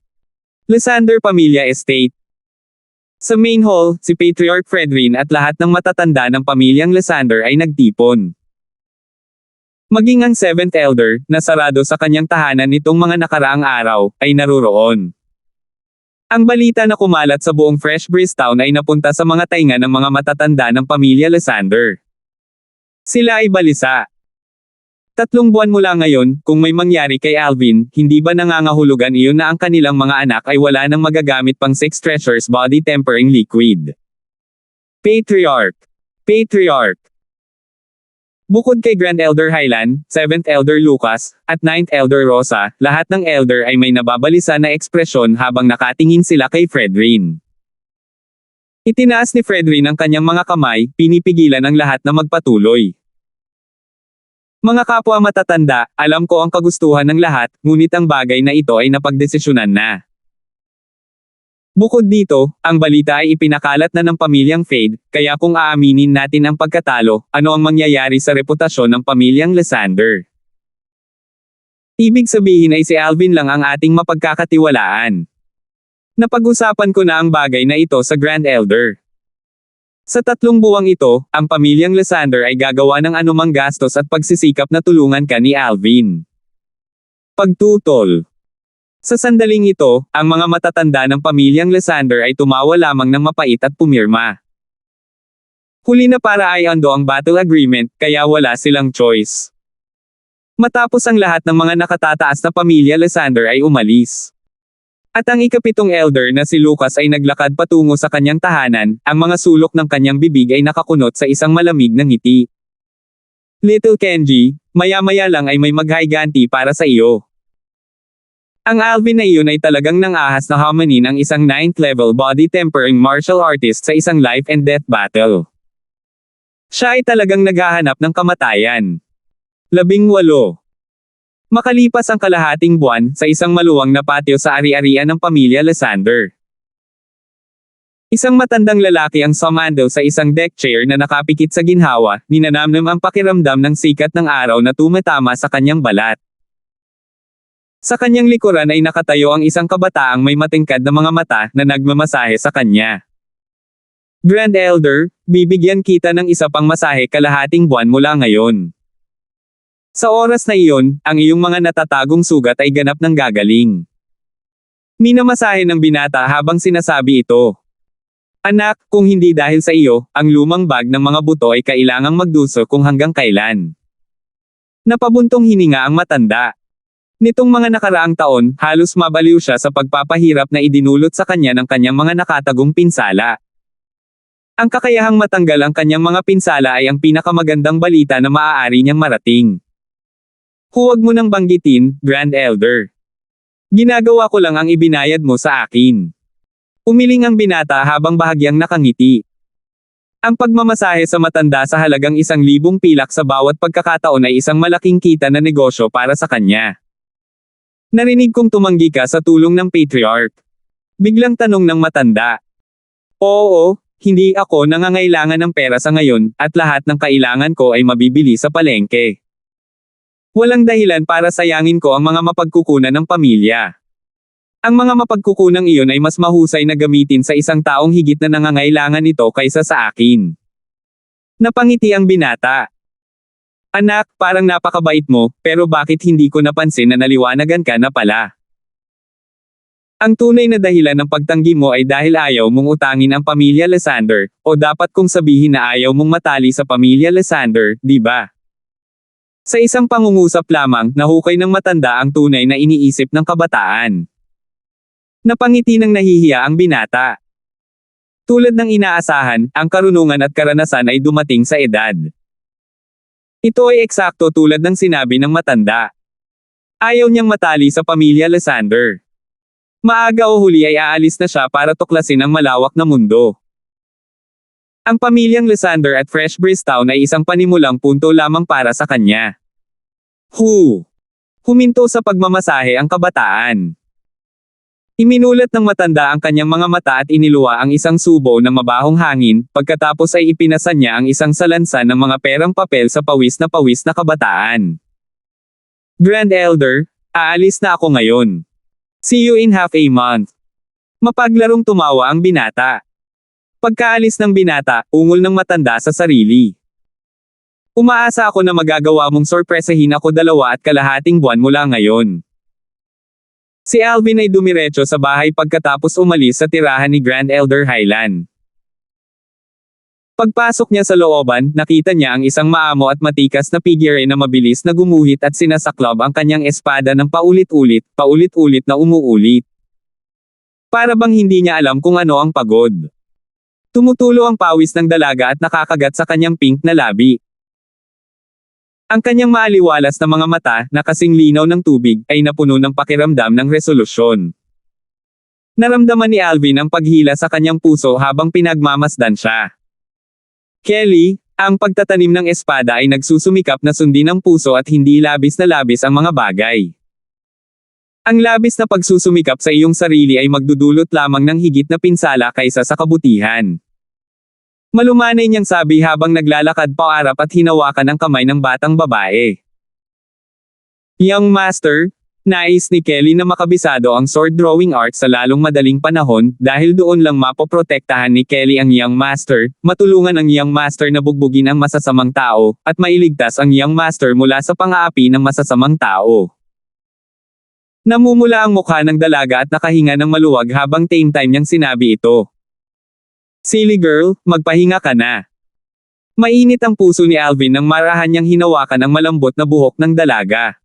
Lysander Pamilya Estate. Sa main hall, si Patriarch Fredrin at lahat ng matatanda ng pamilyang Lysander ay nagtipon. Maging ang 7th elder, na sarado sa kanyang tahanan nitong mga nakaraang araw, ay naruroon. Ang balita na kumalat sa buong Fresh Breeze Town ay napunta sa mga tainga ng mga matatanda ng pamilya Lysander. Sila ay balisa. 3 buwan mula ngayon, kung may mangyari kay Alvin, hindi ba nangangahulugan iyon na ang kanilang mga anak ay wala nang magagamit pang 6 treasures body tempering liquid? Patriarch. Patriarch. Bukod kay Grand Elder Highland, 7th Elder Lucas, at 9th Elder Rosa, lahat ng elder ay may nababalisa na ekspresyon habang nakatingin sila kay Fredrin. Itinaas ni Fredrin ang kanyang mga kamay, pinipigilan ang lahat na magpatuloy. Mga kapwa matatanda, alam ko ang kagustuhan ng lahat, ngunit ang bagay na ito ay napagdesisyonan na. Bukod dito, ang balita ay ipinakalat na ng pamilyang Fade, kaya kung aaminin natin ang pagkatalo, ano ang mangyayari sa reputasyon ng pamilyang Lysander? Ibig sabihin ay si Alvin lang ang ating mapagkakatiwalaan. Napag-usapan ko na ang bagay na ito sa Grand Elder. Sa 3 buwang ito, ang pamilyang Lysander ay gagawa ng anumang gastos at pagsisikap na tulungan ka ni Alvin. Pagtutol. Sa sandaling ito, ang mga matatanda ng pamilyang Lysander ay tumawa lamang ng mapait at pumirma. Huli na para ay ando ang battle agreement, kaya wala silang choice. Matapos ang lahat ng mga nakatataas na pamilya Lysander ay umalis. At ang ikapitong elder na si Lucas ay naglakad patungo sa kanyang tahanan, ang mga sulok ng kanyang bibig ay nakakunot sa isang malamig na ngiti. Little Kenji, maya-maya lang ay may maghayganti para sa iyo. Ang Alvin na iyon ay talagang nang-ahas na hamanin ang isang 9th level body tempering martial artist sa isang life and death battle. Siya ay talagang naghahanap ng kamatayan. 18. Makalipas ang kalahating buwan, sa isang maluwang na patio sa ari-arian ng pamilya Lysander. Isang matandang lalaki ang sumando sa isang deck chair na nakapikit sa ginhawa, ninanamnam ang pakiramdam ng sikat ng araw na tumatama sa kanyang balat. Sa kanyang likuran ay nakatayo ang isang kabataang may matingkad na mga mata na nagmamasahe sa kanya. Grand Elder, bibigyan kita ng isa pang masahe kalahating buwan mula ngayon. Sa oras na iyon, ang iyong mga natatagong sugat ay ganap ng gagaling. Minamasahe ng binata habang sinasabi ito. Anak, kung hindi dahil sa iyo, ang lumang bag ng mga buto ay kailangang magduso kung hanggang kailan. Napabuntong hininga ang matanda. Nitong mga nakaraang taon, halos mabaliw siya sa pagpapahirap na idinulot sa kanya ng kanyang mga nakatagong pinsala. Ang kakayahang matanggal ang kanyang mga pinsala ay ang pinakamagandang balita na maaari niyang marating. Huwag mo nang banggitin, Grand Elder. Ginagawa ko lang ang ibinayad mo sa akin. Umiling ang binata habang bahagyang nakangiti. Ang pagmamasahe sa matanda sa halagang 1,000 pilak sa bawat pagkakataon ay isang malaking kita na negosyo para sa kanya. Narinig kong tumanggi ka sa tulong ng patriarch. Biglang tanong ng matanda. Oo, hindi ako nangangailangan ng pera sa ngayon, at lahat ng kailangan ko ay mabibili sa palengke. Walang dahilan para sayangin ko ang mga mapagkukunan ng pamilya. Ang mga mapagkukunang iyon ay mas mahusay na gamitin sa isang taong higit na nangangailangan nito kaysa sa akin. Napangiti ang binata. Anak, parang napakabait mo, pero bakit hindi ko napansin na naliwanagan ka na pala? Ang tunay na dahilan ng pagtanggi mo ay dahil ayaw mong utangin ang pamilya Lysander, o dapat kong sabihin na ayaw mong matali sa pamilya Lysander, di ba? Sa isang pangungusap lamang, nahukay ng matanda ang tunay na iniisip ng kabataan. Napangiti ng nahihiya ang binata. Tulad ng inaasahan, ang karunungan at karanasan ay dumating sa edad. Ito ay eksakto tulad ng sinabi ng matanda. Ayaw niyang matali sa pamilya Lysander. Maaga o huli ay aalis na siya para tuklasin ang malawak na mundo. Ang pamilyang Lysander at Fresh Breeze Town ay isang panimulang punto lamang para sa kanya. Huminto sa pagmamasahe ang kabataan. Iminulat ng matanda ang kanyang mga mata at iniluwa ang isang subo ng mabahong hangin, pagkatapos ay ipinasan niya ang isang salansan ng mga perang papel sa pawis na kabataan. Grand Elder, aalis na ako ngayon. See you in half a month. Mapaglarong tumawa ang binata. Pagkaalis ng binata, ungol ng matanda sa sarili. Umaasa ako na magagawa mong sorpresahin ako 2.5 buwan mula ngayon. Si Alvin ay dumiretso sa bahay pagkatapos umalis sa tirahan ni Grand Elder Highland. Pagpasok niya sa looban, nakita niya ang isang maamo at matikas na figure na mabilis na gumuhit at sinasaklob ang kanyang espada ng paulit-ulit na umuulit. Para bang hindi niya alam kung ano ang pagod. Tumutulo ang pawis ng dalaga at nakakagat sa kanyang pink na labi. Ang kanyang maaliwalas na mga mata, na kasing linaw ng tubig, ay napuno ng pakiramdam ng resolusyon. Naramdaman ni Alvin ang paghila sa kanyang puso habang pinagmamasdan siya. Kelly, ang pagtatanim ng espada ay nagsusumikap na sundin ang puso at hindi labis na labis ang mga bagay. Ang labis na pagsusumikap sa iyong sarili ay magdudulot lamang ng higit na pinsala kaysa sa kabutihan. Malumanay niyang sabi habang naglalakad paarap at hinawakan ang kamay ng batang babae. Young Master, nais ni Kelly na makabisado ang sword drawing art sa lalong madaling panahon, dahil doon lang mapoprotektahan ni Kelly ang Young Master, matulungan ang Young Master na bugbugin ang masasamang tao, at mailigtas ang Young Master mula sa pang-aapi ng masasamang tao. Namumula ang mukha ng dalaga at nakahinga ng maluwag habang same time niyang sinabi ito. Silly girl, magpahinga ka na. Mainit ang puso ni Alvin nang marahan niyang hinawakan ang malambot na buhok ng dalaga.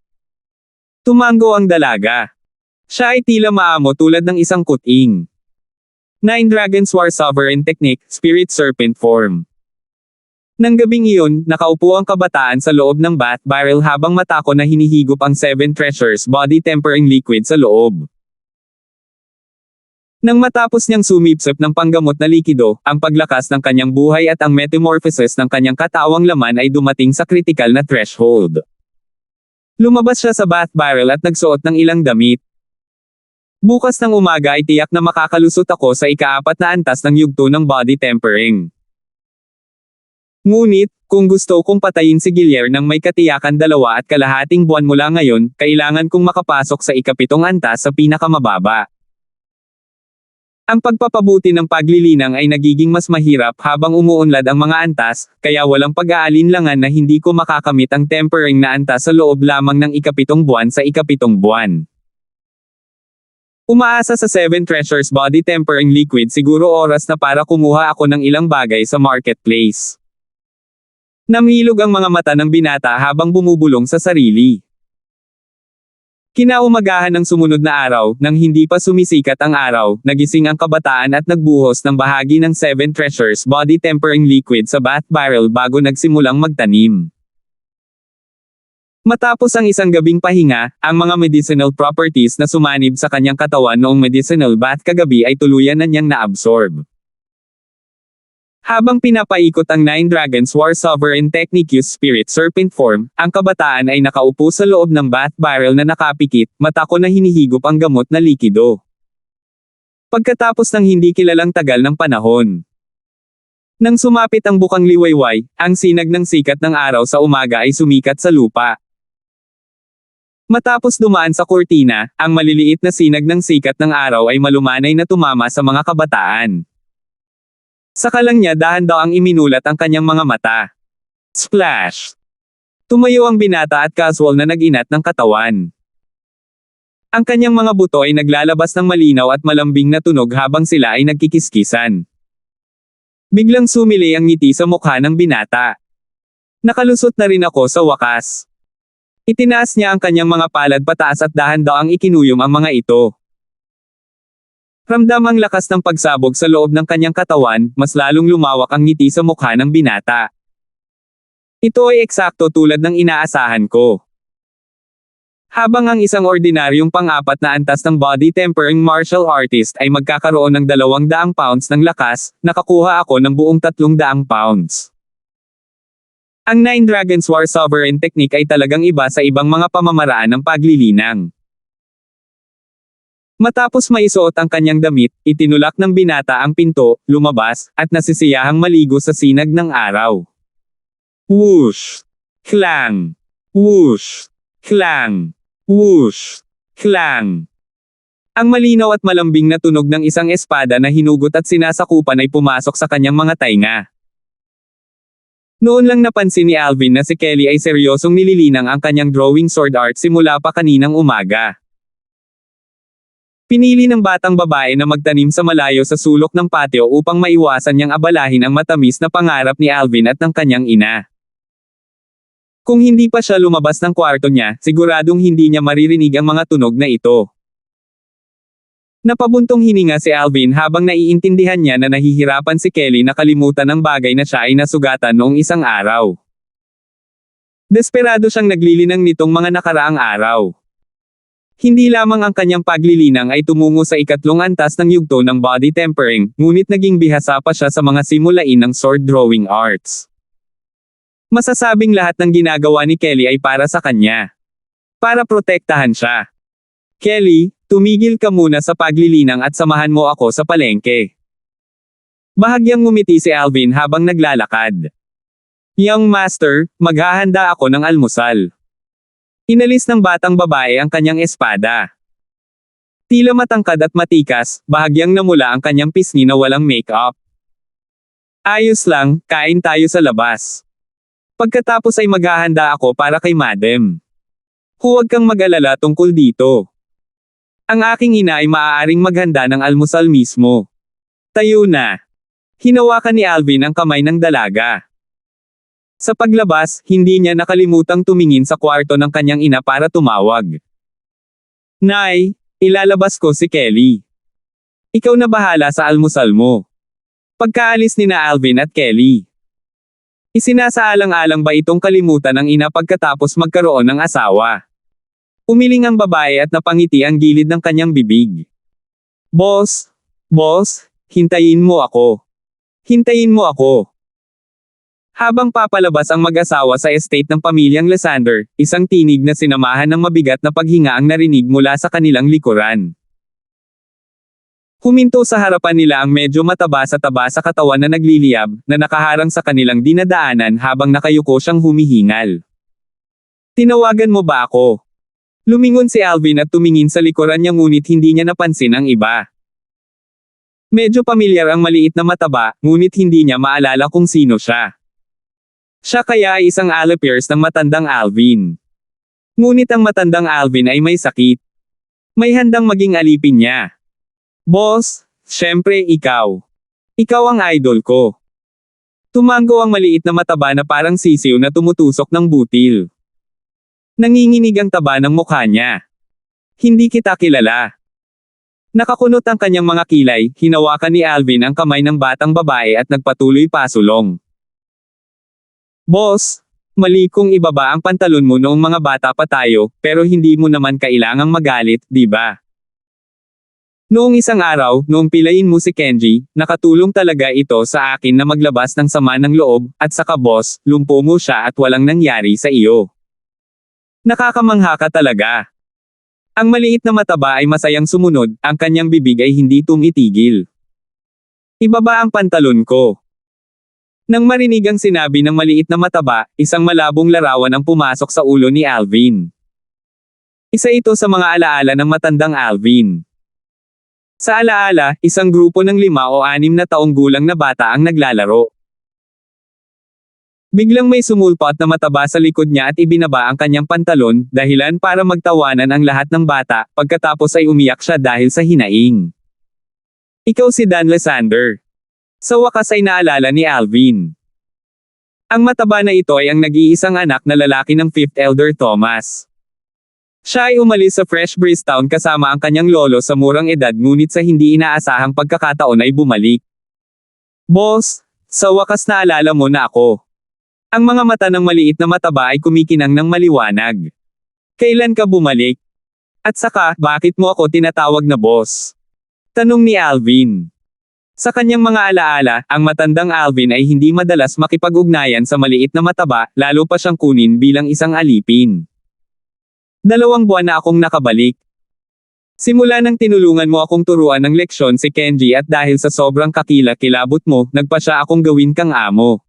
Tumango ang dalaga. Siya ay tila maamo tulad ng isang kuting. Nine Dragons War Sovereign Technique, Spirit Serpent Form. Nang gabing iyon, nakaupo ang kabataan sa loob ng bath barrel habang matako na hinihigop ang 7 treasures body tempering liquid sa loob. Nang matapos niyang sumipsip ng panggamot na likido, ang paglakas ng kanyang buhay at ang metamorphosis ng kanyang katawang laman ay dumating sa critical na threshold. Lumabas siya sa bath barrel at nagsuot ng ilang damit. Bukas ng umaga ay tiyak na makakalusot ako sa ika-4 na antas ng yugto ng body tempering. Ngunit, kung gusto kong patayin si Guillermo ng may katiyakan 2.5 buwan mula ngayon, kailangan kong makapasok sa ika-7 antas sa pinakamababa. Ang pagpapabuti ng paglilinang ay nagiging mas mahirap habang umuunlad ang mga antas, kaya walang pag-aalinlangan na hindi ko makakamit ang tempering na antas sa loob lamang ng ika-7 buwan sa ika-7 buwan. Umaasa sa 7 treasures body tempering liquid, siguro oras na para kumuha ako ng ilang bagay sa marketplace. Namilog ang mga mata ng binata habang bumubulong sa sarili. Kinaumagahan ng sumunod na araw, nang hindi pa sumisikat ang araw, nagising ang kabataan at nagbuhos ng bahagi ng 7 treasures body tempering liquid sa bath barrel bago nagsimulang magtanim. Matapos ang isang gabing pahinga, ang mga medicinal properties na sumanib sa kanyang katawan noong medicinal bath kagabi ay tuluyan na niyang naabsorb. Habang pinapaikot ang Nine Dragons War Sovereign Technique Use Spirit Serpent Form, ang kabataan ay nakaupo sa loob ng bath barrel na nakapikit, matako na hinihigop ang gamot na likido. Pagkatapos ng hindi kilalang tagal ng panahon. Nang sumapit ang bukang liwayway, ang sinag ng sikat ng araw sa umaga ay sumikat sa lupa. Matapos dumaan sa kurtina, ang maliliit na sinag ng sikat ng araw ay malumanay na tumama sa mga kabataan. Saka lang niya dahan-daang iminulat ang kanyang mga mata. Splash! Tumayo ang binata at casual na nag-inat ng katawan. Ang kanyang mga buto ay naglalabas ng malinaw at malambing na tunog habang sila ay nagkikiskisan. Biglang sumili ang ngiti sa mukha ng binata. Nakalusot na rin ako sa wakas. Itinaas niya ang kanyang mga palad pataas at dahan-daang ikinuyom ang mga ito. Ramdam ang lakas ng pagsabog sa loob ng kanyang katawan, mas lalong lumawak ang ngiti sa mukha ng binata. Ito ay eksakto tulad ng inaasahan ko. Habang ang isang ordinaryong pang-4 na antas ng body tempering martial artist ay magkakaroon ng 200 pounds ng lakas, nakakuha ako ng buong 300 pounds. Ang Nine Dragons War Sovereign Technique ay talagang iba sa ibang mga pamamaraan ng paglilinang. Matapos maisuot ang kanyang damit, itinulak ng binata ang pinto, lumabas, at nasisiyahang maligo sa sinag ng araw. Whoosh! Klang! Whoosh! Klang! Whoosh! Klang! Ang malinaw at malambing na tunog ng isang espada na hinugot at sinasakupan ay pumasok sa kanyang mga tainga. Noon lang napansin ni Alvin na si Kelly ay seryosong nililinang ang kanyang drawing sword art simula pa kaninang umaga. Pinili ng batang babae na magtanim sa malayo sa sulok ng patio upang maiwasan niyang abalahin ang matamis na pangarap ni Alvin at ng kanyang ina. Kung hindi pa siya lumabas ng kwarto niya, siguradong hindi niya maririnig ang mga tunog na ito. Napabuntong hininga si Alvin habang naiintindihan niya na nahihirapan si Kelly na kalimutan ang bagay na siya ay nasugatan noong isang araw. Desperado siyang naglilinang nitong mga nakaraang araw. Hindi lamang ang kanyang paglilinang ay tumungo sa ikatlong antas ng yugto ng body tempering, ngunit naging bihasa pa siya sa mga simulain ng sword drawing arts. Masasabing lahat ng ginagawa ni Kelly ay para sa kanya. Para protektahan siya. Kelly, tumigil ka muna sa paglilinang at samahan mo ako sa palengke. Bahagyang ngumiti si Alvin habang naglalakad. Young master, maghahanda ako ng almusal. Inalis ng batang babae ang kanyang espada. Tila matangkad at matikas, bahagyang namula ang kanyang pisngi na walang make-up. Ayos lang, kain tayo sa labas. Pagkatapos ay maghahanda ako para kay madam. Huwag kang mag-alala tungkol dito. Ang aking ina ay maaaring maghanda ng almusal mismo. Tayo na. Hinawakan ni Alvin ang kamay ng dalaga. Sa paglabas, hindi niya nakalimutang tumingin sa kwarto ng kanyang ina para tumawag. Nay, ilalabas ko si Kelly. Ikaw na bahala sa almusal mo. Pagkaalis ni na Alvin at Kelly. Isinasaalang-alang ba itong kalimutan ng ina pagkatapos magkaroon ng asawa? Umiling ang babae at napangiti ang gilid ng kanyang bibig. Boss, hintayin mo ako. Hintayin mo ako. Habang papalabas ang mag-asawa sa estate ng pamilyang Lysander, isang tinig na sinamahan ng mabigat na paghinga ang narinig mula sa kanilang likuran. Huminto sa harapan nila ang medyo mataba sa taba sa katawan na nagliliyab, na nakaharang sa kanilang dinadaanan habang nakayuko siyang humihingal. Tinawagan mo ba ako? Lumingon si Alvin at tumingin sa likuran niya ngunit hindi niya napansin ang iba. Medyo pamilyar ang maliit na mataba, ngunit hindi niya maalala kung sino siya. Siya kaya ay isang allopiers ng matandang Alvin. Ngunit ang matandang Alvin ay may sakit. May handang maging alipin niya. Boss, syempre ikaw. Ikaw ang idol ko. Tumango ang maliit na mataba na parang sisiw na tumutusok ng butil. Nanginginig ang taba ng mukha niya. Hindi kita kilala. Nakakunot ang kanyang mga kilay, hinawakan ni Alvin ang kamay ng batang babae at nagpatuloy pasulong. Boss, mali kung ibaba ang pantalon mo noong mga bata pa tayo, pero hindi mo naman kailangang magalit, di ba? Noong isang araw, noong pilayin mo si Kenji, nakatulong talaga ito sa akin na maglabas ng sama ng loob, at saka boss, lumpo mo siya at walang nangyari sa iyo. Nakakamangha ka talaga. Ang maliit na mataba ay masayang sumunod, ang kanyang bibig ay hindi tumitigil. Ibaba ang pantalon ko. Nang marinig ang sinabi ng maliit na mataba, isang malabong larawan ang pumasok sa ulo ni Alvin. Isa ito sa mga alaala ng matandang Alvin. Sa alaala, isang grupo ng 5 o 6 na taong gulang na bata ang naglalaro. Biglang may sumulpot na mataba sa likod niya at ibinaba ang kanyang pantalon, dahilan para magtawanan ang lahat ng bata, pagkatapos ay umiyak siya dahil sa hinaing. Ikaw si Dan Lysander. Sa wakas ay naalala ni Alvin. Ang mataba na ito ay ang nag-iisang anak na lalaki ng 5th Elder Thomas. Siya ay umalis sa Fresh Breeze Town kasama ang kanyang lolo sa murang edad ngunit sa hindi inaasahang pagkakataon ay bumalik. Boss, sa wakas naalala mo na ako. Ang mga mata ng maliit na mataba ay kumikinang ng maliwanag. Kailan ka bumalik? At saka, bakit mo ako tinatawag na boss? Tanong ni Alvin. Sa kanyang mga alaala, ang matandang Alvin ay hindi madalas makipag-ugnayan sa maliit na mataba, lalo pa siyang kunin bilang isang alipin. 2 buwan na akong nakabalik. Simula nang tinulungan mo akong turuan ng leksyon si Kenji at dahil sa sobrang kakila-kilabot mo, nagpa siya akong gawin kang amo.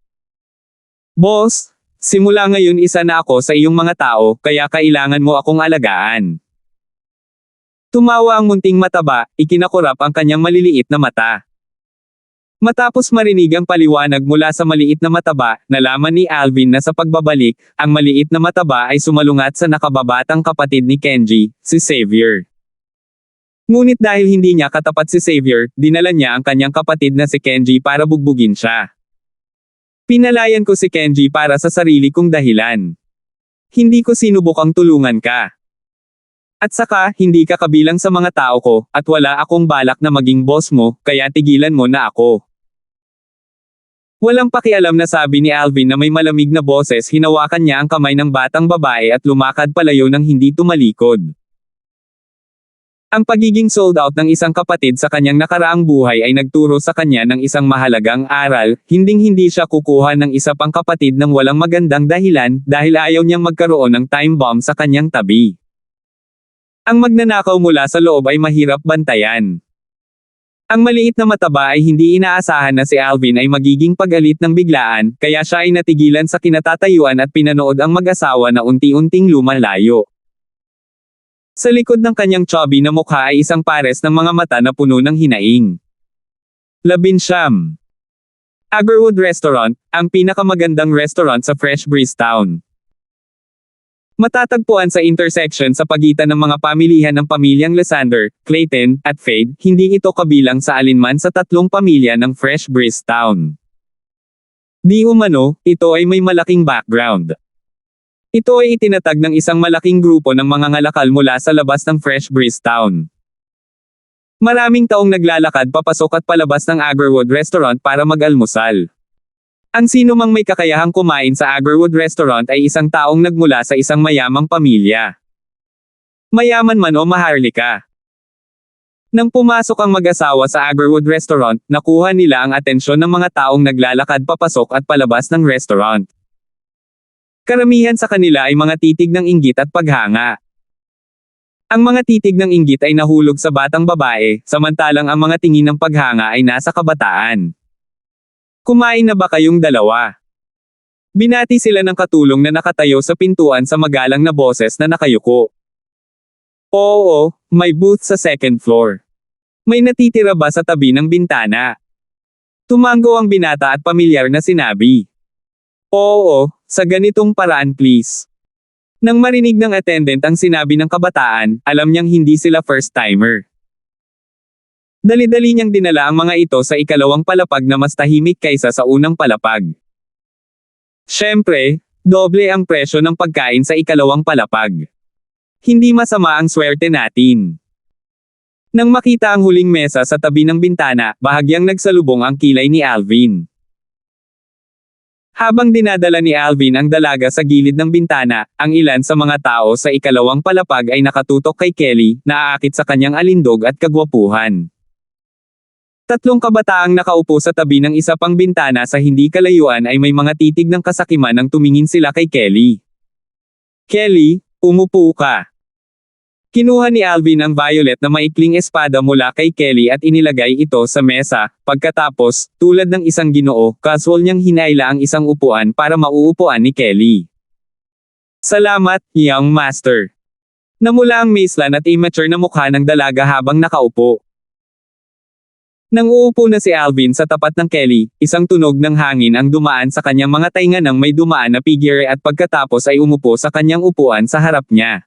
Boss, simula ngayon isa na ako sa iyong mga tao, kaya kailangan mo akong alagaan. Tumawa ang munting mataba, ikinakurap ang kanyang maliliit na mata. Matapos marinig ang paliwanag mula sa maliit na mataba, nalaman ni Alvin na sa pagbabalik, ang maliit na mataba ay sumalungat sa nakababatang kapatid ni Kenji, si Xavier. Ngunit dahil hindi niya katapat si Xavier, dinala niya ang kanyang kapatid na si Kenji para bugbugin siya. Pinalayan ko si Kenji para sa sarili kong dahilan. Hindi ko sinubukang tulungan ka. At saka, hindi ka kabilang sa mga tao ko, at wala akong balak na maging boss mo, kaya tigilan mo na ako. Walang pakialam na sabi ni Alvin na may malamig na boses, hinawakan niya ang kamay ng batang babae at lumakad palayo ng hindi tumalikod. Ang pagiging sold out ng isang kapatid sa kanyang nakaraang buhay ay nagturo sa kanya ng isang mahalagang aral, hinding-hindi siya kukuha ng isa pang kapatid ng walang magandang dahilan, dahil ayaw niyang magkaroon ng time bomb sa kanyang tabi. Ang magnanakaw mula sa loob ay mahirap bantayan. Ang maliit na mataba ay hindi inaasahan na si Alvin ay magiging pag-alit ng biglaan, kaya siya ay natigilan sa kinatatayuan at pinanood ang mag-asawa na unti-unting lumalayo. Sa likod ng kanyang chubby na mukha ay isang pares ng mga mata na puno ng hinaing. 19. Agarwood Restaurant, ang pinakamagandang restaurant sa Fresh Breeze Town. Matatagpuan sa intersection sa pagitan ng mga pamilihan ng pamilyang Lysander, Clayton, at Fade, hindi ito kabilang sa alinman sa tatlong pamilya ng Fresh Breeze Town. Di umano, ito ay may malaking background. Ito ay itinatag ng isang malaking grupo ng mga ngalakal mula sa labas ng Fresh Breeze Town. Maraming taong naglalakad papasok at palabas ng Agarwood Restaurant para mag-almusal. Ang sino mang may kakayahang kumain sa Agarwood Restaurant ay isang taong nagmula sa isang mayamang pamilya. Mayaman man o maharlika. Nang pumasok ang mag-asawa sa Agarwood Restaurant, nakuha nila ang atensyon ng mga taong naglalakad papasok at palabas ng restaurant. Karamihan sa kanila ay mga titig ng inggit at paghanga. Ang mga titig ng inggit ay nahulog sa batang babae, samantalang ang mga tingin ng paghanga ay nasa kabataan. Kumain na ba kayong dalawa? Binati sila ng katulong na nakatayo sa pintuan sa magalang na boses na nakayuko. Oo, may booth sa second floor. May natitira ba sa tabi ng bintana? Tumango ang binata at pamilyar na sinabi. Oo, sa ganitong paraan please. Nang marinig ng attendant ang sinabi ng kabataan, alam niyang hindi sila first-timer. Dali-dali niyang dinala ang mga ito sa ikalawang palapag na mas tahimik kaysa sa unang palapag. Siyempre, doble ang presyo ng pagkain sa ikalawang palapag. Hindi masama ang swerte natin. Nang makita ang huling mesa sa tabi ng bintana, bahagyang nagsalubong ang kilay ni Alvin. Habang dinadala ni Alvin ang dalaga sa gilid ng bintana, ang ilan sa mga tao sa ikalawang palapag ay nakatutok kay Kelly, na aakit sa kanyang alindog at kagwapuhan. Tatlong kabataang nakaupo sa tabi ng isa pang bintana sa hindi kalayuan ay may mga titig ng kasakiman nang tumingin sila kay Kelly. Kelly, umupo ka. Kinuha ni Alvin ang violet na maikling espada mula kay Kelly at inilagay ito sa mesa, pagkatapos, tulad ng isang ginoo, casual niyang hinaila ang isang upuan para mauupuan ni Kelly. Salamat, young master. Namula ang maislan at immature na mukha ng dalaga habang nakaupo. Nang uupo na si Alvin sa tapat ng Kelly, isang tunog ng hangin ang dumaan sa kanyang mga tainga nang may dumaan na figure at pagkatapos ay umupo sa kanyang upuan sa harap niya.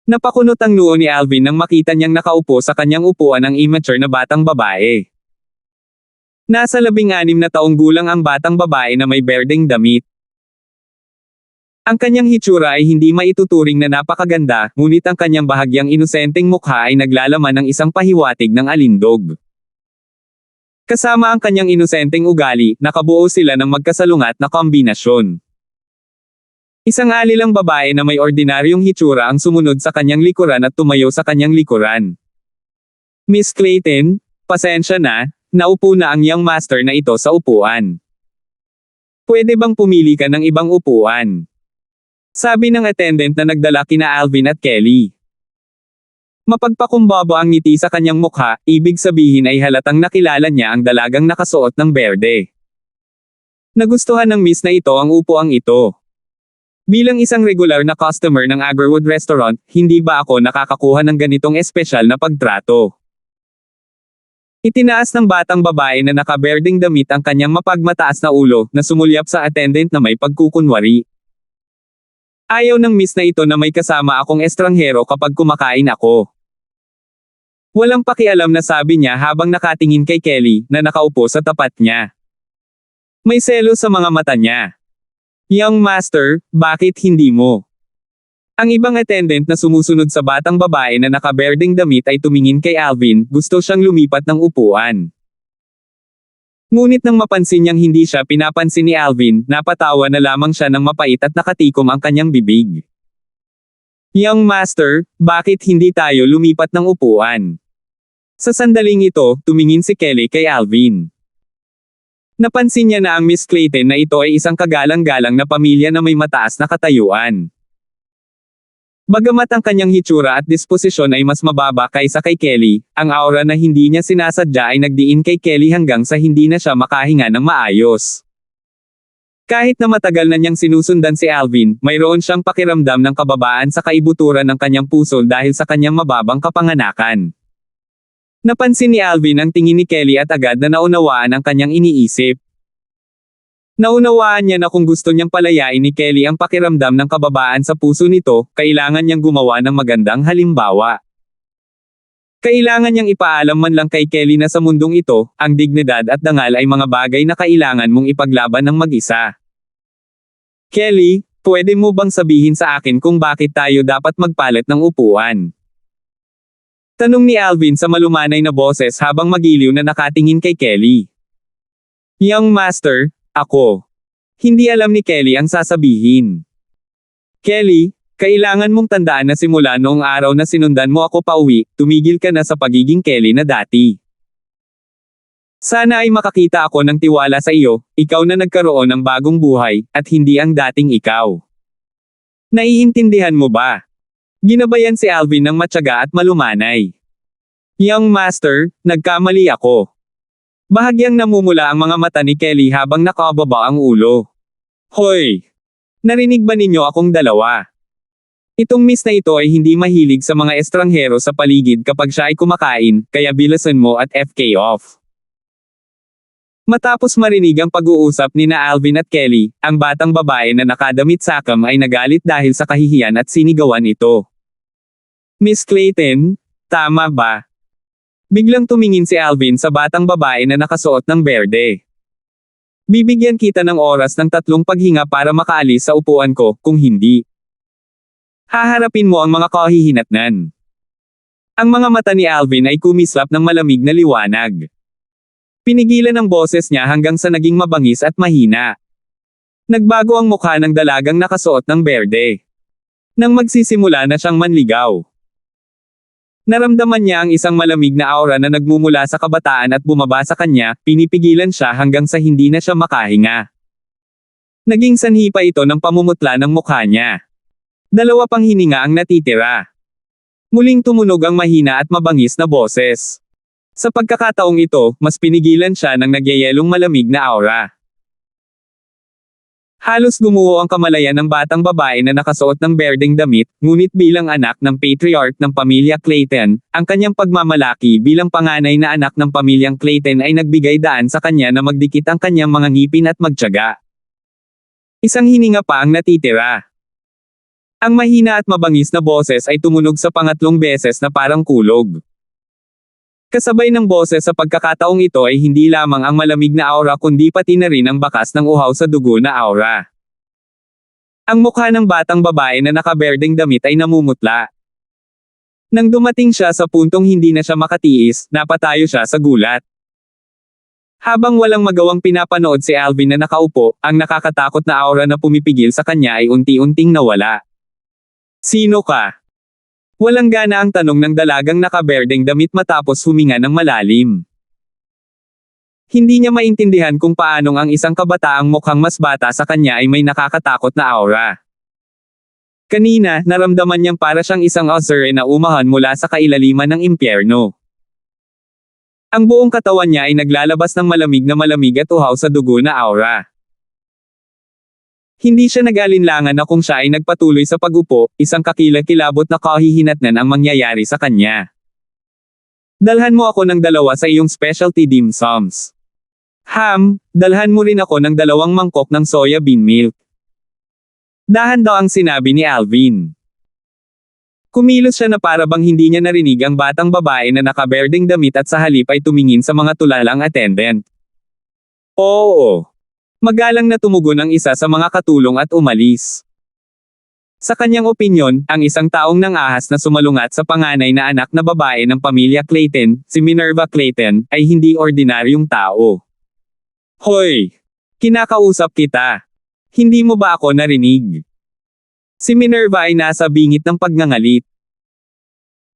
Napakunot ang noo ni Alvin nang makita niyang nakaupo sa kanyang upuan ang immature na batang babae. Nasa 16 na taong gulang ang batang babae na may berdeng damit. Ang kanyang hitsura ay hindi maituturing na napakaganda, ngunit ang kanyang bahagyang inosenteng mukha ay naglalaman ng isang pahiwatig ng alindog. Kasama ang kanyang inosenteng ugali, nakabuo sila ng magkasalungat na kombinasyon. Isang alilang babae na may ordinaryong hitsura ang sumunod sa kanyang likuran at tumayo sa kanyang likuran. Miss Clayton, pasensya na, naupo na ang young master na ito sa upuan. Pwede bang pumili ka ng ibang upuan? Sabi ng attendant na nagdala kina Alvin at Kelly. Mapagpakumbaba ang ngiti sa kanyang mukha, ibig sabihin ay halatang nakilala niya ang dalagang nakasuot ng berde. Nagustuhan ng miss na ito ang upuang ito. Bilang isang regular na customer ng Agarwood Restaurant, hindi ba ako nakakakuha ng ganitong espesyal na pagtrato? Itinaas ng batang babae na nakaberdeng damit ang kanyang mapagmataas na ulo, na sumulyap sa attendant na may pagkukunwari. Ayaw ng miss na ito na may kasama akong estranghero kapag kumakain ako. Walang pakialam na sabi niya habang nakatingin kay Kelly, na nakaupo sa tapat niya. May selo sa mga mata niya. Young master, bakit hindi mo? Ang ibang attendant na sumusunod sa batang babae na nakaberdeng damit ay tumingin kay Alvin, gusto siyang lumipat ng upuan. Ngunit nang mapansin niyang hindi siya pinapansin ni Alvin, napatawa na lamang siya ng mapait at nakatikom ang kanyang bibig. Young master, bakit hindi tayo lumipat ng upuan? Sa sandaling ito, tumingin si Kelly kay Alvin. Napansin niya na ang Miss Clayton na ito ay isang kagalang-galang na pamilya na may mataas na katayuan. Bagamat ang kanyang hitsura at disposisyon ay mas mababa kaysa kay Kelly, ang aura na hindi niya sinasadya ay nagdiin kay Kelly hanggang sa hindi na siya makahinga ng maayos. Kahit na matagal na niyang sinusundan si Alvin, mayroon siyang pakiramdam ng kababaan sa kaibuturan ng kanyang puso dahil sa kanyang mababang kapanganakan. Napansin ni Alvin ang tingin ni Kelly at agad na naunawaan ang kanyang iniisip. Naunawaan niya na kung gusto niyang palayain ni Kelly ang pakiramdam ng kababaan sa puso nito, kailangan niyang gumawa ng magandang halimbawa. Kailangan niyang ipaalam man lang kay Kelly na sa mundong ito, ang dignidad at dangal ay mga bagay na kailangan mong ipaglaban ng mag-isa. Kelly, pwede mo bang sabihin sa akin kung bakit tayo dapat magpalit ng upuan? Tanong ni Alvin sa malumanay na boses habang magiliw na nakatingin kay Kelly. Young Master, ako. Hindi alam ni Kelly ang sasabihin. Kelly, kailangan mong tandaan na simula noong araw na sinundan mo ako pauwi, tumigil ka na sa pagiging Kelly na dati. Sana ay makakita ako ng tiwala sa iyo, ikaw na nagkaroon ng bagong buhay, at hindi ang dating ikaw. Naiintindihan mo ba? Ginabayan si Alvin ng matyaga at malumanay. Young Master, nagkamali ako. Bahagyang namumula ang mga mata ni Kelly habang nakababa ang ulo. Hoy! Narinig ba ninyo akong dalawa? Itong miss na ito ay hindi mahilig sa mga estranghero sa paligid kapag siya ay kumakain, kaya bilasan mo at FK off. Matapos marinig ang pag-uusap ni na Alvin at Kelly, ang batang babae na nakadamit sakam ay nagalit dahil sa kahihiyan at sinigawan ito. Miss Clayton, tama ba? Biglang tumingin si Alvin sa batang babae na nakasuot ng berde. Bibigyan kita ng oras ng 3 paghinga para makaalis sa upuan ko, kung hindi. Haharapin mo ang mga kahihinatnan. Ang mga mata ni Alvin ay kumislap ng malamig na liwanag. Pinigilan ang boses niya hanggang sa naging mabangis at mahina. Nagbago ang mukha ng dalagang nakasuot ng berde. Nang magsisimula na siyang manligaw. Naramdaman niya ang isang malamig na aura na nagmumula sa kabataan at bumaba sa kanya, pinipigilan siya hanggang sa hindi na siya makahinga. Naging sanhi pa ito ng pamumutla ng mukha niya. 2 pang hininga ang natitira. Muling tumunog ang mahina at mabangis na boses. Sa pagkakataong ito, mas pinigilan siya ng nagyayelong malamig na aura. Halos gumuho ang kamalayan ng batang babae na nakasuot ng berdeng damit, ngunit bilang anak ng patriarch ng pamilya Clayton, ang kanyang pagmamalaki bilang panganay na anak ng pamilyang Clayton ay nagbigay daan sa kanya na magdikit ang kanyang mga ngipin at magtiyaga. Isang hininga pa ang natitira. Ang mahina at mabangis na boses ay tumunog sa pangatlong beses na parang kulog. Kasabay ng boses sa pagkakataong ito ay hindi lamang ang malamig na aura kundi pati na rin ang bakas ng uhaw sa dugo na aura. Ang mukha ng batang babae na nakaberdeng damit ay namumutla. Nang dumating siya sa puntong hindi na siya makatiis, napatayo siya sa gulat. Habang walang magawang pinapanood si Alvin na nakaupo, ang nakakatakot na aura na pumipigil sa kanya ay unti-unting nawala. Sino ka? Walang gana ang tanong ng dalagang nakaberdeng damit matapos huminga ng malalim. Hindi niya maintindihan kung paanong ang isang kabataang mukhang mas bata sa kanya ay may nakakatakot na aura. Kanina, naramdaman niyang para siyang isang osere na umahan mula sa kailaliman ng impyerno. Ang buong katawan niya ay naglalabas ng malamig at uhaw sa dugo na aura. Hindi siya nag-alinlangan na kung siya ay nagpatuloy sa pag-upo, isang kakilakilabot na kahihinatnan ang mangyayari sa kanya. Dalhan mo ako ng 2 sa iyong specialty dim sums. Dalhan mo rin ako ng 2 mangkok ng soya bean milk. Dahan daw ang sinabi ni Alvin. Kumilos siya na para bang hindi niya narinig ang batang babae na nakaberdeng damit at sa halip ay tumingin sa mga tulalang attendant. Oo. Magalang na tumugon ang isa sa mga katulong at umalis. Sa kanyang opinyon, ang isang taong nang-ahas na sumalungat sa panganay na anak na babae ng pamilya Clayton, si Minerva Clayton, ay hindi ordinaryong tao. Hoy! Kinakausap kita. Hindi mo ba ako narinig? Si Minerva ay nasa bingit ng pagngangalit.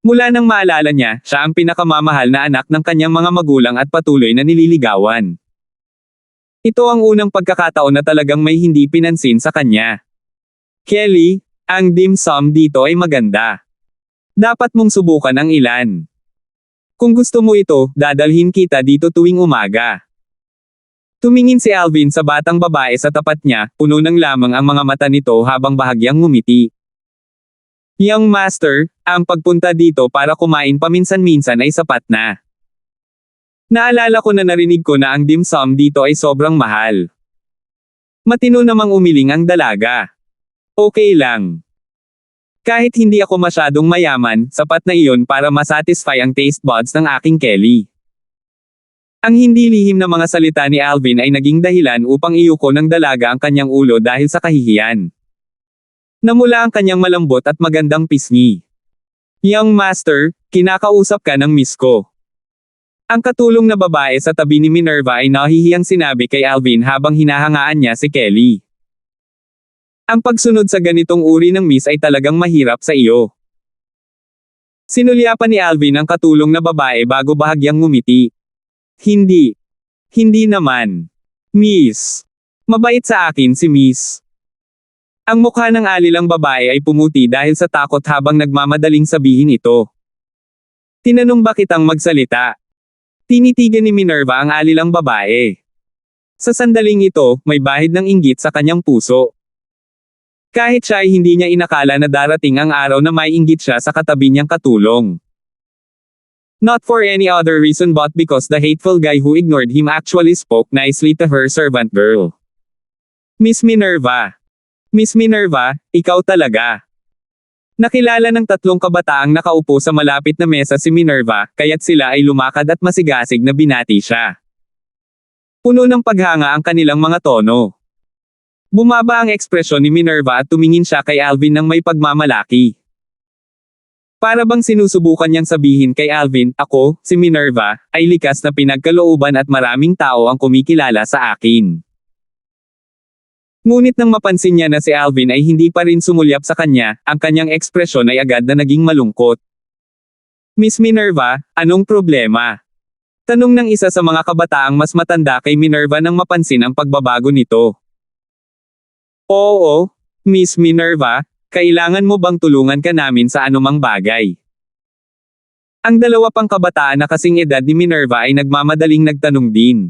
Mula nang maalala niya, siya ang pinakamamahal na anak ng kanyang mga magulang at patuloy na nililigawan. Ito ang unang pagkakataon na talagang may hindi pinansin sa kanya. Kelly, ang dim sum dito ay maganda. Dapat mong subukan ang ilan. Kung gusto mo ito, dadalhin kita dito tuwing umaga. Tumingin si Alvin sa batang babae sa tapat niya, puno ng lamang ang mga mata nito habang bahagyang ngumiti. Young Master, ang pagpunta dito para kumain paminsan-minsan ay sapat na. Naalala ko na narinig ko na ang dim sum dito ay sobrang mahal. Matino namang umiling ang dalaga. Okay lang. Kahit hindi ako masyadong mayaman, sapat na iyon para masatisfy ang taste buds ng aking Kelly. Ang hindi lihim na mga salita ni Alvin ay naging dahilan upang iyuko ng dalaga ang kanyang ulo dahil sa kahihiyan. Namula ang kanyang malambot at magandang pisngi. Young master, kinakausap ka ng miss ko. Ang katulong na babae sa tabi ni Minerva ay nahihiyang sinabi kay Alvin habang hinahangaan niya si Kelly. Ang pagsunod sa ganitong uri ng miss ay talagang mahirap sa iyo. Sinulyapan ni Alvin ang katulong na babae bago bahagyang ngumiti. Hindi. Hindi naman. Miss. Mabait sa akin si Miss. Ang mukha ng alilang babae ay pumuti dahil sa takot habang nagmamadaling sabihin ito. Tinanong ba kitang magsalita? Tinitigan ni Minerva ang alilang babae. Sa sandaling ito, may bahid ng inggit sa kanyang puso. Kahit siya ay hindi niya inakala na darating ang araw na may inggit siya sa katabi niyang katulong. Not for any other reason but because the hateful guy who ignored him actually spoke nicely to her servant girl. Miss Minerva. Miss Minerva, ikaw talaga. Nakilala ng tatlong kabataang nakaupo sa malapit na mesa si Minerva, kaya't sila ay lumakad at masigasig na binati siya. Puno ng paghanga ang kanilang mga tono. Bumaba ang ekspresyon ni Minerva at tumingin siya kay Alvin ng may pagmamalaki. Para bang sinusubukan niyang sabihin kay Alvin, ako, si Minerva, ay likas na pinagkalooban at maraming tao ang kumikilala sa akin. Ngunit nang mapansin niya na si Alvin ay hindi pa rin sumulyap sa kanya, ang kanyang ekspresyon ay agad na naging malungkot. Miss Minerva, anong problema? Tanong ng isa sa mga kabataang mas matanda kay Minerva nang mapansin ang pagbabago nito. Oo, Miss Minerva, kailangan mo bang tulungan ka namin sa anumang bagay? Ang dalawa pang kabataan na kasing edad ni Minerva ay nagmamadaling nagtanong din.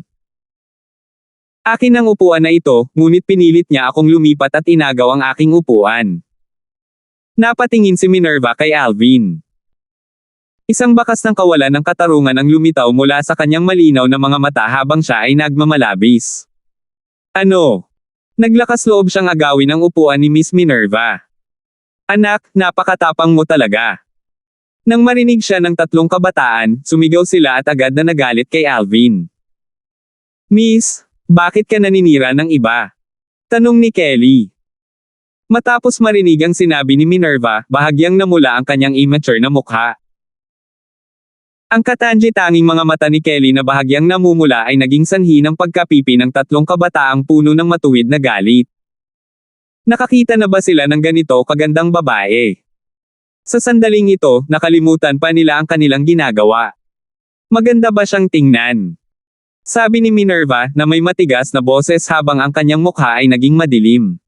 Akin ang upuan na ito, ngunit pinilit niya akong lumipat at inagaw ang aking upuan. Napatingin si Minerva kay Alvin. Isang bakas ng kawalan ng katarungan ang lumitaw mula sa kanyang malinaw na mga mata habang siya ay nagmamalabis. Ano? Naglakas loob siyang agawin ang upuan ni Miss Minerva. Anak, napakatapang mo talaga. Nang marinig siya ng tatlong kabataan, sumigaw sila at agad na nagalit kay Alvin. Miss, bakit ka naninira ng iba? Tanong ni Kelly. Matapos marinig ang sinabi ni Minerva, bahagyang namula ang kanyang immature na mukha. Ang katangi-tanging mga mata ni Kelly na bahagyang namumula ay naging sanhi ng pagkapipi ng tatlong kabataang puno ng matuwid na galit. Nakakita na ba sila ng ganito kagandang babae? Sa sandaling ito, nakalimutan pa nila ang kanilang ginagawa. Maganda ba siyang tingnan? Sabi ni Minerva na may matigas na boses habang ang kanyang mukha ay naging madilim.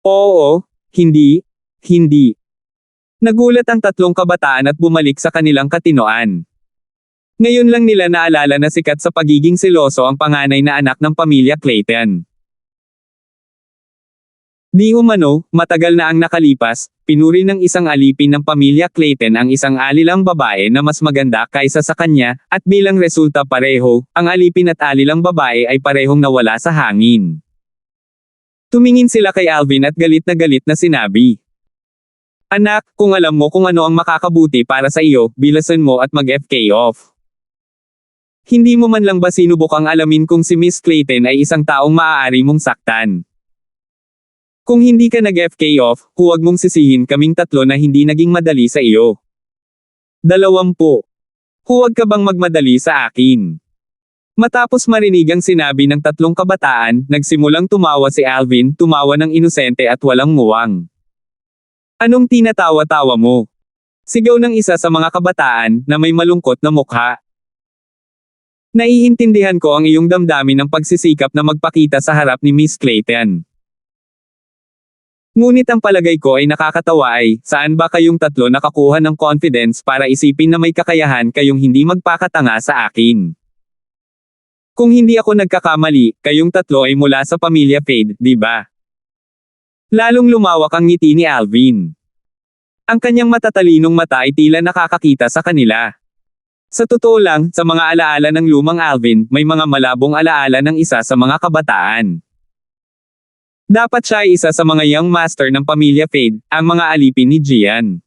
Oo, hindi. Nagulat ang tatlong kabataan at bumalik sa kanilang katinoan. Ngayon lang nila naalala na sikat sa pagiging seloso ang panganay na anak ng pamilya Clayton. Di umano, matagal na ang nakalipas, pinuri ng isang alipin ng pamilya Clayton ang isang alilang babae na mas maganda kaysa sa kanya, at bilang resulta pareho, ang alipin at alilang babae ay parehong nawala sa hangin. Tumingin sila kay Alvin at galit na sinabi. Anak, kung alam mo kung ano ang makakabuti para sa iyo, bilasan mo at mag-FK off. Hindi mo man lang ba sinubukang alamin kung si Miss Clayton ay isang taong maaari mong saktan? Kung hindi ka nag-FK off, huwag mong sisihin kaming tatlo na hindi naging madali sa iyo. 20. Huwag ka bang magmadali sa akin? Matapos marinig ang sinabi ng tatlong kabataan, nagsimulang tumawa si Alvin, tumawa ng inosente at walang muwang. Anong tinatawa-tawa mo? Sigaw ng isa sa mga kabataan, na may malungkot na mukha. Naiintindihan ko ang iyong damdamin ng pagsisikap na magpakita sa harap ni Miss Clayton. Ngunit ang palagay ko ay nakakatawa ay, saan ba kayong tatlo nakakuha ng confidence para isipin na may kakayahan kayong hindi magpakatanga sa akin? Kung hindi ako nagkakamali, kayong tatlo ay mula sa pamilya Fade, di ba? Lalong lumawak ang ngiti ni Alvin. Ang kanyang matatalinong mata ay tila nakakakita sa kanila. Sa totoo lang, sa mga alaala ng lumang Alvin, may mga malabong alaala ng isa sa mga kabataan. Dapat siya ay isa sa mga young master ng pamilya Fade, ang mga alipin ni Gian.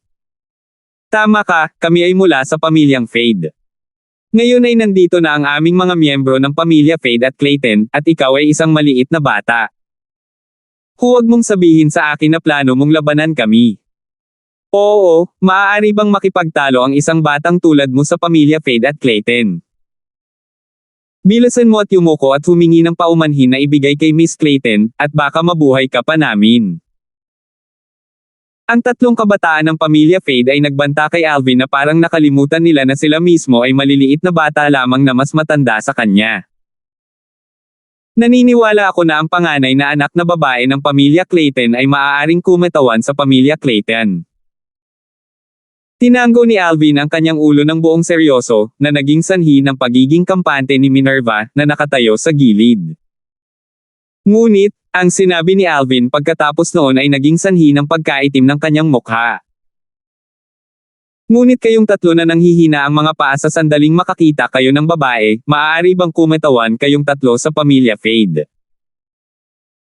Tama ka, kami ay mula sa pamilyang Fade. Ngayon ay nandito na ang aming mga miyembro ng pamilya Fade at Clayton, at ikaw ay isang maliit na bata. Huwag mong sabihin sa akin na plano mong labanan kami. Oo, maaari bang makipagtalo ang isang batang tulad mo sa pamilya Fade at Clayton? Bilasan mo at yumuko at humingi ng paumanhin na ibigay kay Miss Clayton, at baka mabuhay ka pa namin. Ang tatlong kabataan ng pamilya Fade ay nagbanta kay Alvin na parang nakalimutan nila na sila mismo ay maliliit na bata lamang na mas matanda sa kanya. Naniniwala ako na ang panganay na anak na babae ng pamilya Clayton ay maaaring kumatawan sa pamilya Clayton. Tinanggo ni Alvin ang kanyang ulo ng buong seryoso, na naging sanhi ng pagiging kampante ni Minerva, na nakatayo sa gilid. Ngunit, ang sinabi ni Alvin pagkatapos noon ay naging sanhi ng pagkaitim ng kanyang mukha. Ngunit kayong tatlo na nanghihina ang mga paa sa sandaling makakita kayo ng babae, maaari bang kumatawan kayong tatlo sa pamilya Fade?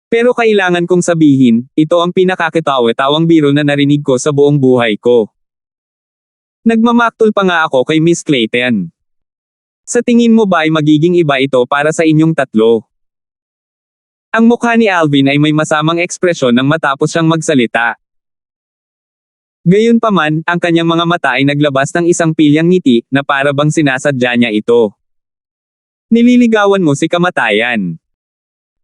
Pero kailangan kong sabihin, ito ang pinakakitawa-tawang biro na narinig ko sa buong buhay ko. Nagmamaktol pa nga ako kay Miss Clayton. Sa tingin mo ba ay magiging iba ito para sa inyong tatlo? Ang mukha ni Alvin ay may masamang ekspresyon nang matapos siyang magsalita. Gayunpaman, ang kanyang mga mata ay naglabas ng isang pilyang ngiti, na para bang sinasadya niya ito. Nililigawan mo si kamatayan.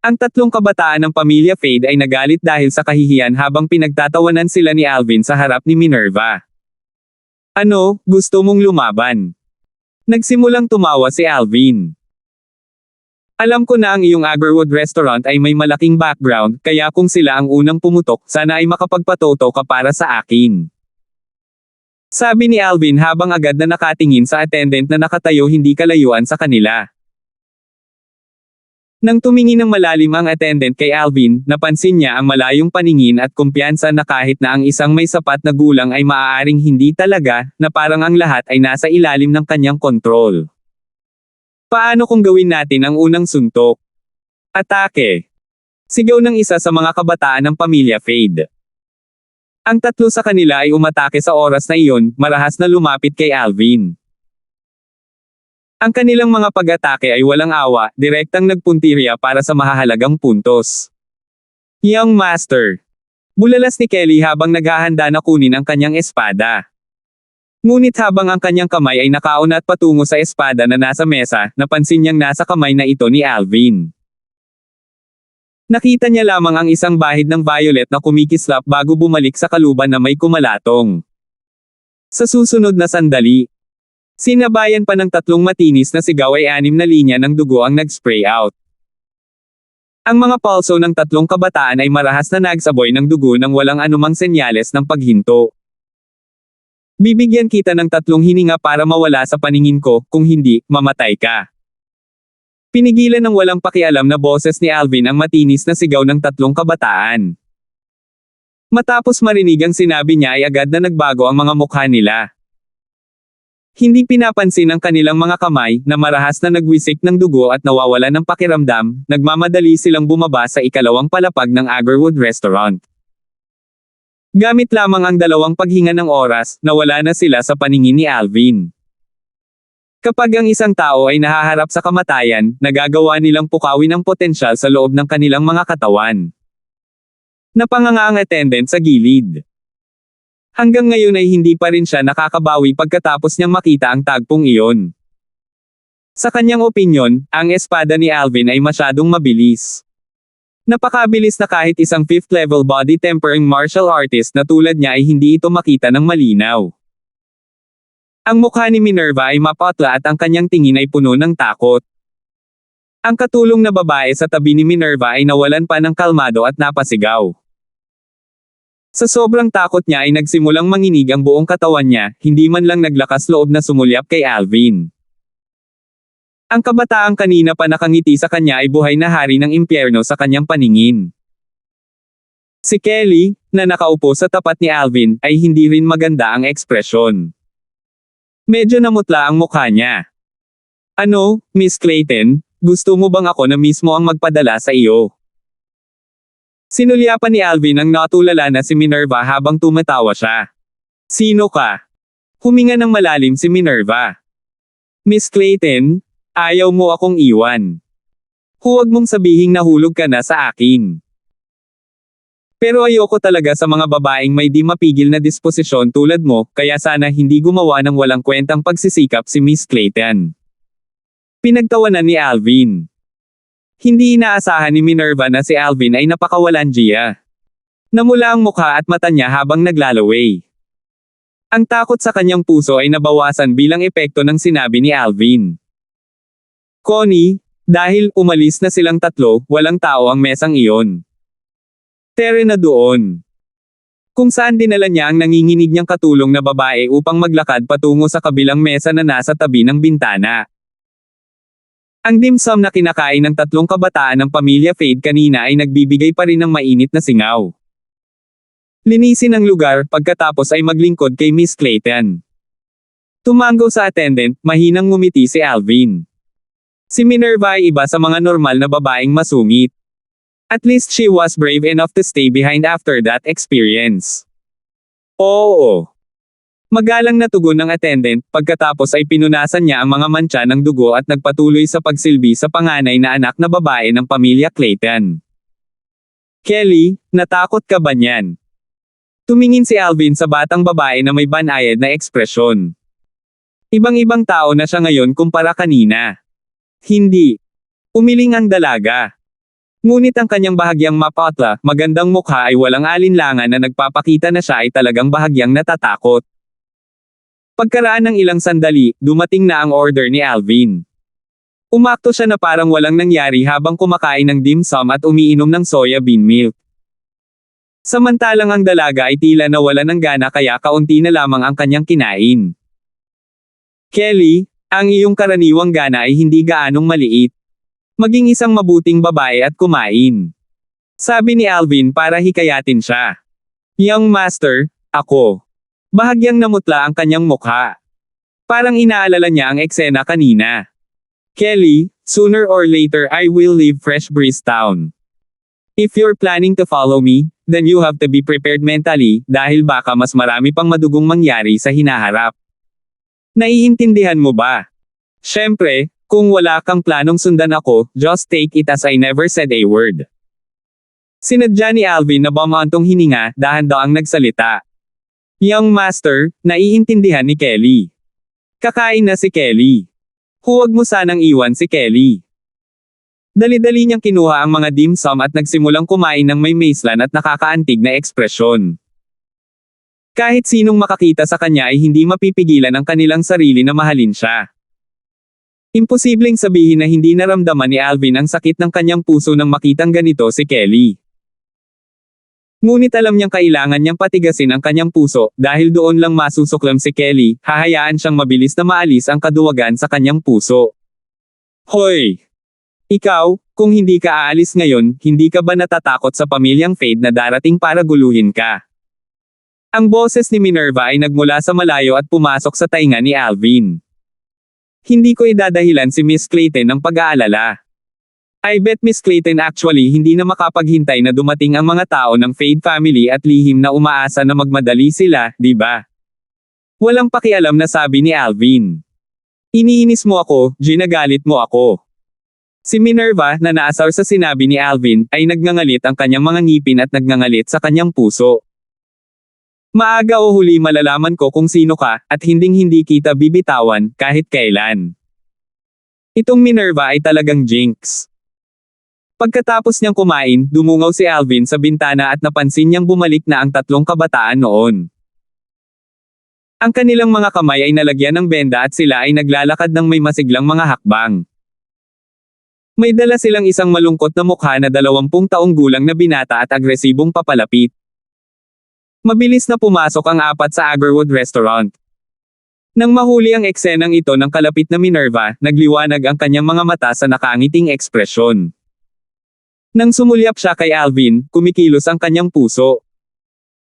Ang tatlong kabataan ng pamilya Fade ay nagalit dahil sa kahihiyan habang pinagtatawanan sila ni Alvin sa harap ni Minerva. Ano, gusto mong lumaban? Nagsimulang tumawa si Alvin. Alam ko na ang iyong Agarwood Restaurant ay may malaking background, kaya kung sila ang unang pumutok, sana ay makapagpatoto ka para sa akin. Sabi ni Alvin habang agad na nakatingin sa attendant na nakatayo hindi kalayuan sa kanila. Nang tumingin ng malalim ang attendant kay Alvin, napansin niya ang malayong paningin at kumpiyansa na kahit na ang isang may sapat na gulang ay maaaring hindi talaga, na parang ang lahat ay nasa ilalim ng kanyang kontrol. Paano kung gawin natin ang unang suntok? Atake! Sigaw ng isa sa mga kabataan ng pamilya Fade. Ang tatlo sa kanila ay umatake sa oras na iyon, marahas na lumapit kay Alvin. Ang kanilang mga pag-atake ay walang awa, direktang nagpuntirya para sa mahahalagang puntos. Young Master! Bulalas ni Kelly habang naghahanda na kunin ang kanyang espada. Ngunit habang ang kanyang kamay ay nakauna at patungo sa espada na nasa mesa, napansin niyang nasa kamay na ito ni Alvin. Nakita niya lamang ang isang bahid ng violet na kumikislap bago bumalik sa kaluban na may kumalatong. Sa susunod na sandali, sinabayan pa ng tatlong matinis na sigaw ay 6 na linya ng dugo ang nag-spray out. Ang mga pulso ng tatlong kabataan ay marahas na nagsaboy ng dugo nang walang anumang senyales ng paghinto. Bibigyan kita ng 3 hininga para mawala sa paningin ko, kung hindi, mamatay ka. Pinigilan ng walang pakialam na boses ni Alvin ang matinis na sigaw ng tatlong kabataan. Matapos marinig ang sinabi niya ay agad na nagbago ang mga mukha nila. Hindi pinapansin ang kanilang mga kamay, na marahas na nagwisik ng dugo at nawawala ng pakiramdam, nagmamadali silang bumaba sa ikalawang palapag ng Agarwood Restaurant. Gamit lamang ang 2 paghinga ng oras, nawala na sila sa paningin ni Alvin. Kapag ang isang tao ay nahaharap sa kamatayan, nagagawa nilang pukawin ang potensyal sa loob ng kanilang mga katawan. Napanganga ang attendant sa gilid. Hanggang ngayon ay hindi pa rin siya nakakabawi pagkatapos niyang makita ang tagpong iyon. Sa kanyang opinyon, ang espada ni Alvin ay masyadong mabilis. Napakabilis na kahit isang 5th level body tempering martial artist na tulad niya ay hindi ito makita ng malinaw. Ang mukha ni Minerva ay mapatla at ang kanyang tingin ay puno ng takot. Ang katulong na babae sa tabi ni Minerva ay nawalan pa ng kalmado at napasigaw. Sa sobrang takot niya ay nagsimulang manginig ang buong katawan niya, hindi man lang naglakas loob na sumulyap kay Alvin. Ang kabataang kanina pa nakangiti sa kanya ay buhay na hari ng impyerno sa kanyang paningin. Si Kelly, na nakaupo sa tapat ni Alvin, ay hindi rin maganda ang ekspresyon. Medyo namutla ang mukha niya. Ano, Miss Clayton, gusto mo bang ako na mismo ang magpadala sa iyo? Sinulyapan ni Alvin ang natulala na si Minerva habang tumatawa siya. Sino ka? Huminga ng malalim si Minerva. Miss Clayton, ayaw mo akong iwan. Huwag mong sabihing nahulog ka na sa akin. Pero ayoko talaga sa mga babaeng may di mapigil na disposisyon tulad mo, kaya sana hindi gumawa ng walang kwentang pagsisikap si Miss Clayton. Pinagtawanan ni Alvin. Hindi inaasahan ni Minerva na si Alvin ay napakawalandiya. Namula ang mukha at mata niya habang naglalaway. Ang takot sa kanyang puso ay nabawasan bilang epekto ng sinabi ni Alvin. Connie, dahil umalis na silang tatlo, walang tao ang mesang iyon. Tere na doon. Kung saan dinala niya ang nanginginig niyang katulong na babae upang maglakad patungo sa kabilang mesa na nasa tabi ng bintana. Ang dim sum na kinakain ng tatlong kabataan ng pamilya Fade kanina ay nagbibigay pa rin ng mainit na singaw. Linisin ang lugar pagkatapos ay maglingkod kay Miss Clayton. Tumanggo sa attendant, mahinang ngumiti si Alvin. Si Minerva ay iba sa mga normal na babaeng masungit. At least she was brave enough to stay behind after that experience. Oo. Magalang na tugon ng attendant, pagkatapos ay pinunasan niya ang mga mantsa ng dugo at nagpatuloy sa pagsilbi sa panganay na anak na babae ng pamilya Clayton. Kelly, natakot ka ba niyan? Tumingin si Alvin sa batang babae na may banayad na ekspresyon. Ibang-ibang tao na siya ngayon kumpara kanina. Hindi. Umiling ang dalaga. Ngunit ang kanyang bahagyang mapatla, magandang mukha ay walang alinlangan na nagpapakita na siya ay talagang bahagyang natatakot. Pagkaraan ng ilang sandali, dumating na ang order ni Alvin. Umakto siya na parang walang nangyari habang kumakain ng dim sum at umiinom ng soya bean milk. Samantalang ang dalaga ay tila nawala ng gana kaya kaunti na lamang ang kanyang kinain. Kelly, ang iyong karaniwang gana ay hindi gaanong maliit. Maging isang mabuting babae at kumain. Sabi ni Alvin para hikayatin siya. Young master, ako. Bahagyang namutla ang kanyang mukha. Parang inaalala niya ang eksena kanina. Kelly, sooner or later I will leave Fresh Breeze Town. If you're planning to follow me, then you have to be prepared mentally, dahil baka mas marami pang madugong mangyari sa hinaharap. Naiintindihan mo ba? Syempre, kung wala kang planong sundan ako, just take it as I never said a word. Sinadya ni Alvin na bumantong hininga, dahan-daang nagsalita. Young master, naiintindihan ni Kelly. Kakain na si Kelly. Huwag mo sanang iwan si Kelly. Dali-dali niyang kinuha ang mga dim sum at nagsimulang kumain ng may maislan at nakakaantig na ekspresyon. Kahit sinong makakita sa kanya ay hindi mapipigilan ang kanilang sarili na mahalin siya. Imposibleng sabihin na hindi naramdaman ni Alvin ang sakit ng kanyang puso nang makitang ganito si Kelly. Ngunit alam niyang kailangan niyang patigasin ang kanyang puso, dahil doon lang masusuklam si Kelly, hahayaan siyang mabilis na maalis ang kaduwagan sa kanyang puso. Hoy! Ikaw, kung hindi ka aalis ngayon, hindi ka ba natatakot sa pamilyang Fade na darating para guluhin ka? Ang boses ni Minerva ay nagmula sa malayo at pumasok sa tainga ni Alvin. Hindi ko idadahilan si Miss Clayton ng pag-aalala. I bet Miss Clayton actually hindi na makapaghintay na dumating ang mga tao ng Fade family at lihim na umaasa na magmadali sila, di ba? Walang pakialam na sabi ni Alvin. Iniinis mo ako, ginagalit mo ako. Si Minerva, na naasar sa sinabi ni Alvin, ay nagngangalit ang kanyang mga ngipin at nagngangalit sa kanyang puso. Maaga o huli malalaman ko kung sino ka, at hinding-hindi kita bibitawan, kahit kailan. Itong Minerva ay talagang jinx. Pagkatapos niyang kumain, dumungaw si Alvin sa bintana at napansin niyang bumalik na ang tatlong kabataan noon. Ang kanilang mga kamay ay nalagyan ng benda at sila ay naglalakad ng may masiglang mga hakbang. May dala silang isang malungkot na mukha na 20 taong gulang na binata at agresibong papalapit. Mabilis na pumasok ang apat sa Agarwood Restaurant. Nang mahuli ang eksenang ito ng kalapit na Minerva, nagliwanag ang kanyang mga mata sa nakangiting ekspresyon. Nang sumulyap siya kay Alvin, kumikilos ang kanyang puso.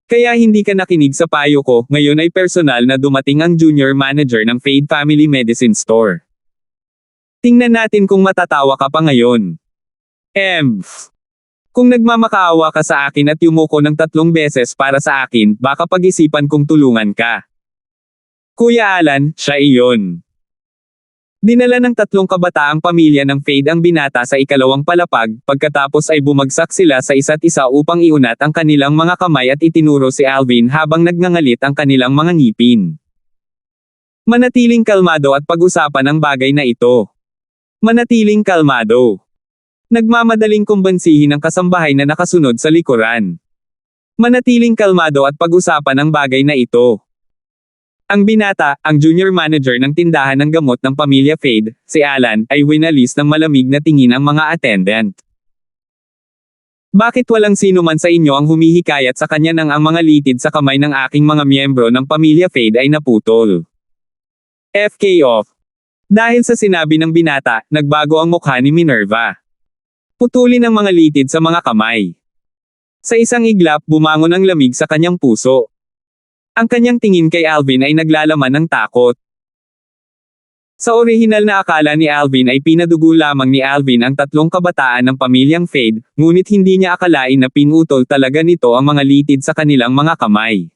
Kaya hindi ka nakinig sa payo ko, ngayon ay personal na dumating ang junior manager ng Fade Family Medicine Store. Tingnan natin kung matatawa ka pa ngayon. Kung nagmamakaawa ka sa akin at yumuko ng 3 beses para sa akin, baka pag-isipan kong tulungan ka. Kuya Alan, siya iyon. Dinala ng 3 kabataang pamilya ng Fade ang binata sa ikalawang palapag, pagkatapos ay bumagsak sila sa isa't isa upang iunat ang kanilang mga kamay at itinuro si Alvin habang nagngangalit ang kanilang mga ngipin. Manatiling kalmado at pag-usapan ang bagay na ito. Manatiling kalmado. Nagmamadaling kumbansihin ang kasambahay na nakasunod sa likuran. Manatiling kalmado at pag-usapan ang bagay na ito. Ang binata, ang junior manager ng tindahan ng gamot ng pamilya Fade, si Alan, ay winalis ng malamig na tingin ang mga attendant. Bakit walang sino man sa inyo ang humihikayat sa kanya nang ang mga litid sa kamay ng aking mga miyembro ng pamilya Fade ay naputol? FK off. Dahil sa sinabi ng binata, nagbago ang mukha ni Minerva. Putulin ang mga litid sa mga kamay. Sa isang iglap, bumangon ang lamig sa kanyang puso. Ang kanyang tingin kay Alvin ay naglalaman ng takot. Sa orihinal na akala ni Alvin ay pinadugo lamang ni Alvin ang 3 kabataan ng pamilyang Fade, ngunit hindi niya akalain na pinutol talaga nito ang mga litid sa kanilang mga kamay.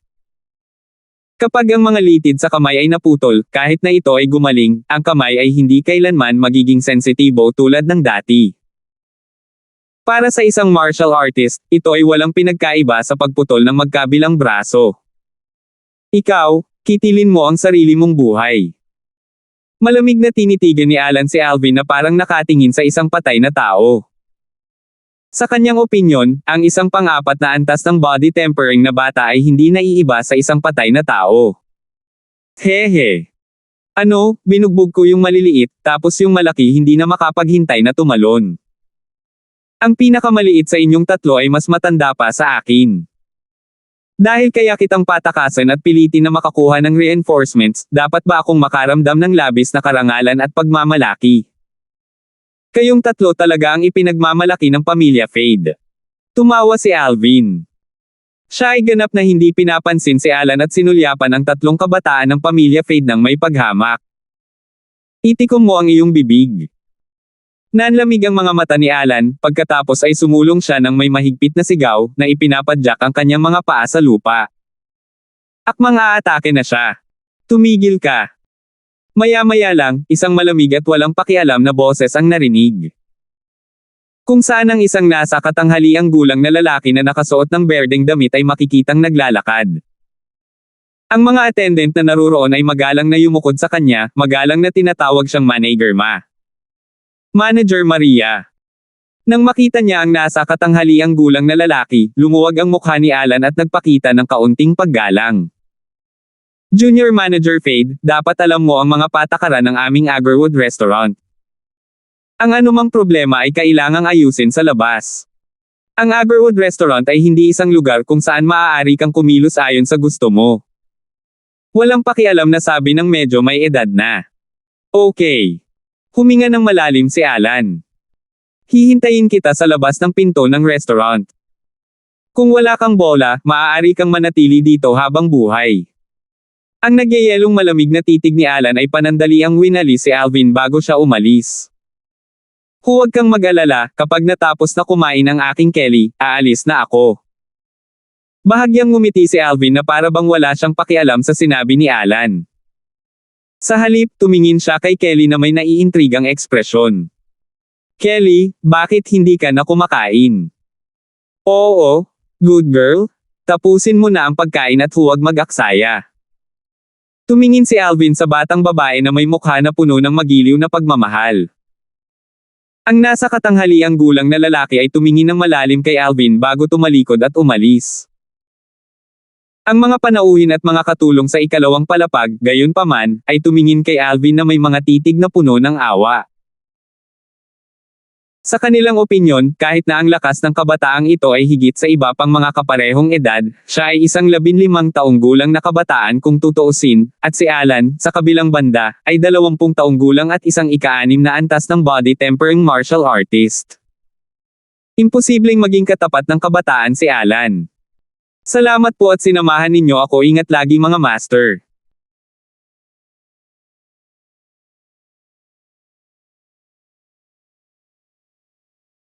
Kapag ang mga litid sa kamay ay naputol, kahit na ito ay gumaling, ang kamay ay hindi kailanman magiging sensitibo tulad ng dati. Para sa isang martial artist, ito ay walang pinagkaiba sa pagputol ng magkabilang braso. Ikaw, kitilin mo ang sarili mong buhay. Malamig na tinitigan ni Alan si Alvin na parang nakatingin sa isang patay na tao. Sa kanyang opinyon, ang isang pang-4 na antas ng body tempering na bata ay hindi naiiba sa isang patay na tao. Hehe. Ano, binugbog ko yung maliliit, tapos yung malaki hindi na makapaghintay na tumalon. Ang pinakamaliit sa inyong 3 ay mas matanda pa sa akin. Dahil kaya kitang patakasan at pilitin na makakuha ng reinforcements, dapat ba akong makaramdam ng labis na karangalan at pagmamalaki? Kayong 3 talaga ang ipinagmamalaki ng pamilya Fade. Tumawa si Alvin. Siya ay ganap na hindi pinapansin si Alan at sinulyapan ang 3 kabataan ng pamilya Fade ng may paghamak. Itikom mo ang iyong bibig. Nanlamig ang mga mata ni Alan, pagkatapos ay sumulong siya ng may mahigpit na sigaw, na ipinapadyak ang kanyang mga paa sa lupa. Akmang aatake na siya. Tumigil ka. Maya-maya lang, isang malamig at walang pakialam na boses ang narinig. Kung saan ang isang nasa katanghaliang gulang na lalaki na nakasuot ng berdeng damit ay makikitang naglalakad. Ang mga attendant na naruroon ay magalang na yumukod sa kanya, magalang na tinatawag siyang Manager Ma. Manager Maria. Nang makita niya ang nasa katanghaliang gulang na lalaki, lumuwag ang mukha ni Alan at nagpakita ng kaunting paggalang. Junior Manager Fade, dapat alam mo ang mga patakaran ng aming Agarwood Restaurant. Ang anumang problema ay kailangang ayusin sa labas. Ang Agarwood Restaurant ay hindi isang lugar kung saan maaari kang kumilos ayon sa gusto mo. Walang pakialam na sabi ng medyo may edad na. Okay. Huminga ng malalim si Alan. Hihintayin kita sa labas ng pinto ng restaurant. Kung wala kang bola, maaari kang manatili dito habang buhay. Ang nagyayelong malamig na titig ni Alan ay panandaliang winalis si Alvin bago siya umalis. Huwag kang mag-alala, kapag natapos na kumain ang aking Kelly, aalis na ako. Bahagyang ngumiti si Alvin na para bang wala siyang pakialam sa sinabi ni Alan. Sa halip, tumingin siya kay Kelly na may naiintrigang ekspresyon. Kelly, bakit hindi ka na kumakain? Oo, good girl. Tapusin mo na ang pagkain at huwag mag-aksaya. Tumingin si Alvin sa batang babae na may mukha na puno ng magiliw na pagmamahal. Ang nasa katanghaliang gulang na lalaki ay tumingin ng malalim kay Alvin bago tumalikod at umalis. Ang mga panauhin at mga katulong sa ikalawang palapag, gayunpaman, ay tumingin kay Alvin na may mga titig na puno ng awa. Sa kanilang opinyon, kahit na ang lakas ng kabataang ito ay higit sa iba pang mga kaparehong edad, siya ay isang 15 taong gulang na kabataan kung tutuusin, at si Alan, sa kabilang banda, ay 20 taong gulang at isang ika-6 na antas ng body tempering martial artist. Imposibleng maging katapat ng kabataan si Alan. Salamat po at sinamahan ninyo ako, ingat lagi mga master.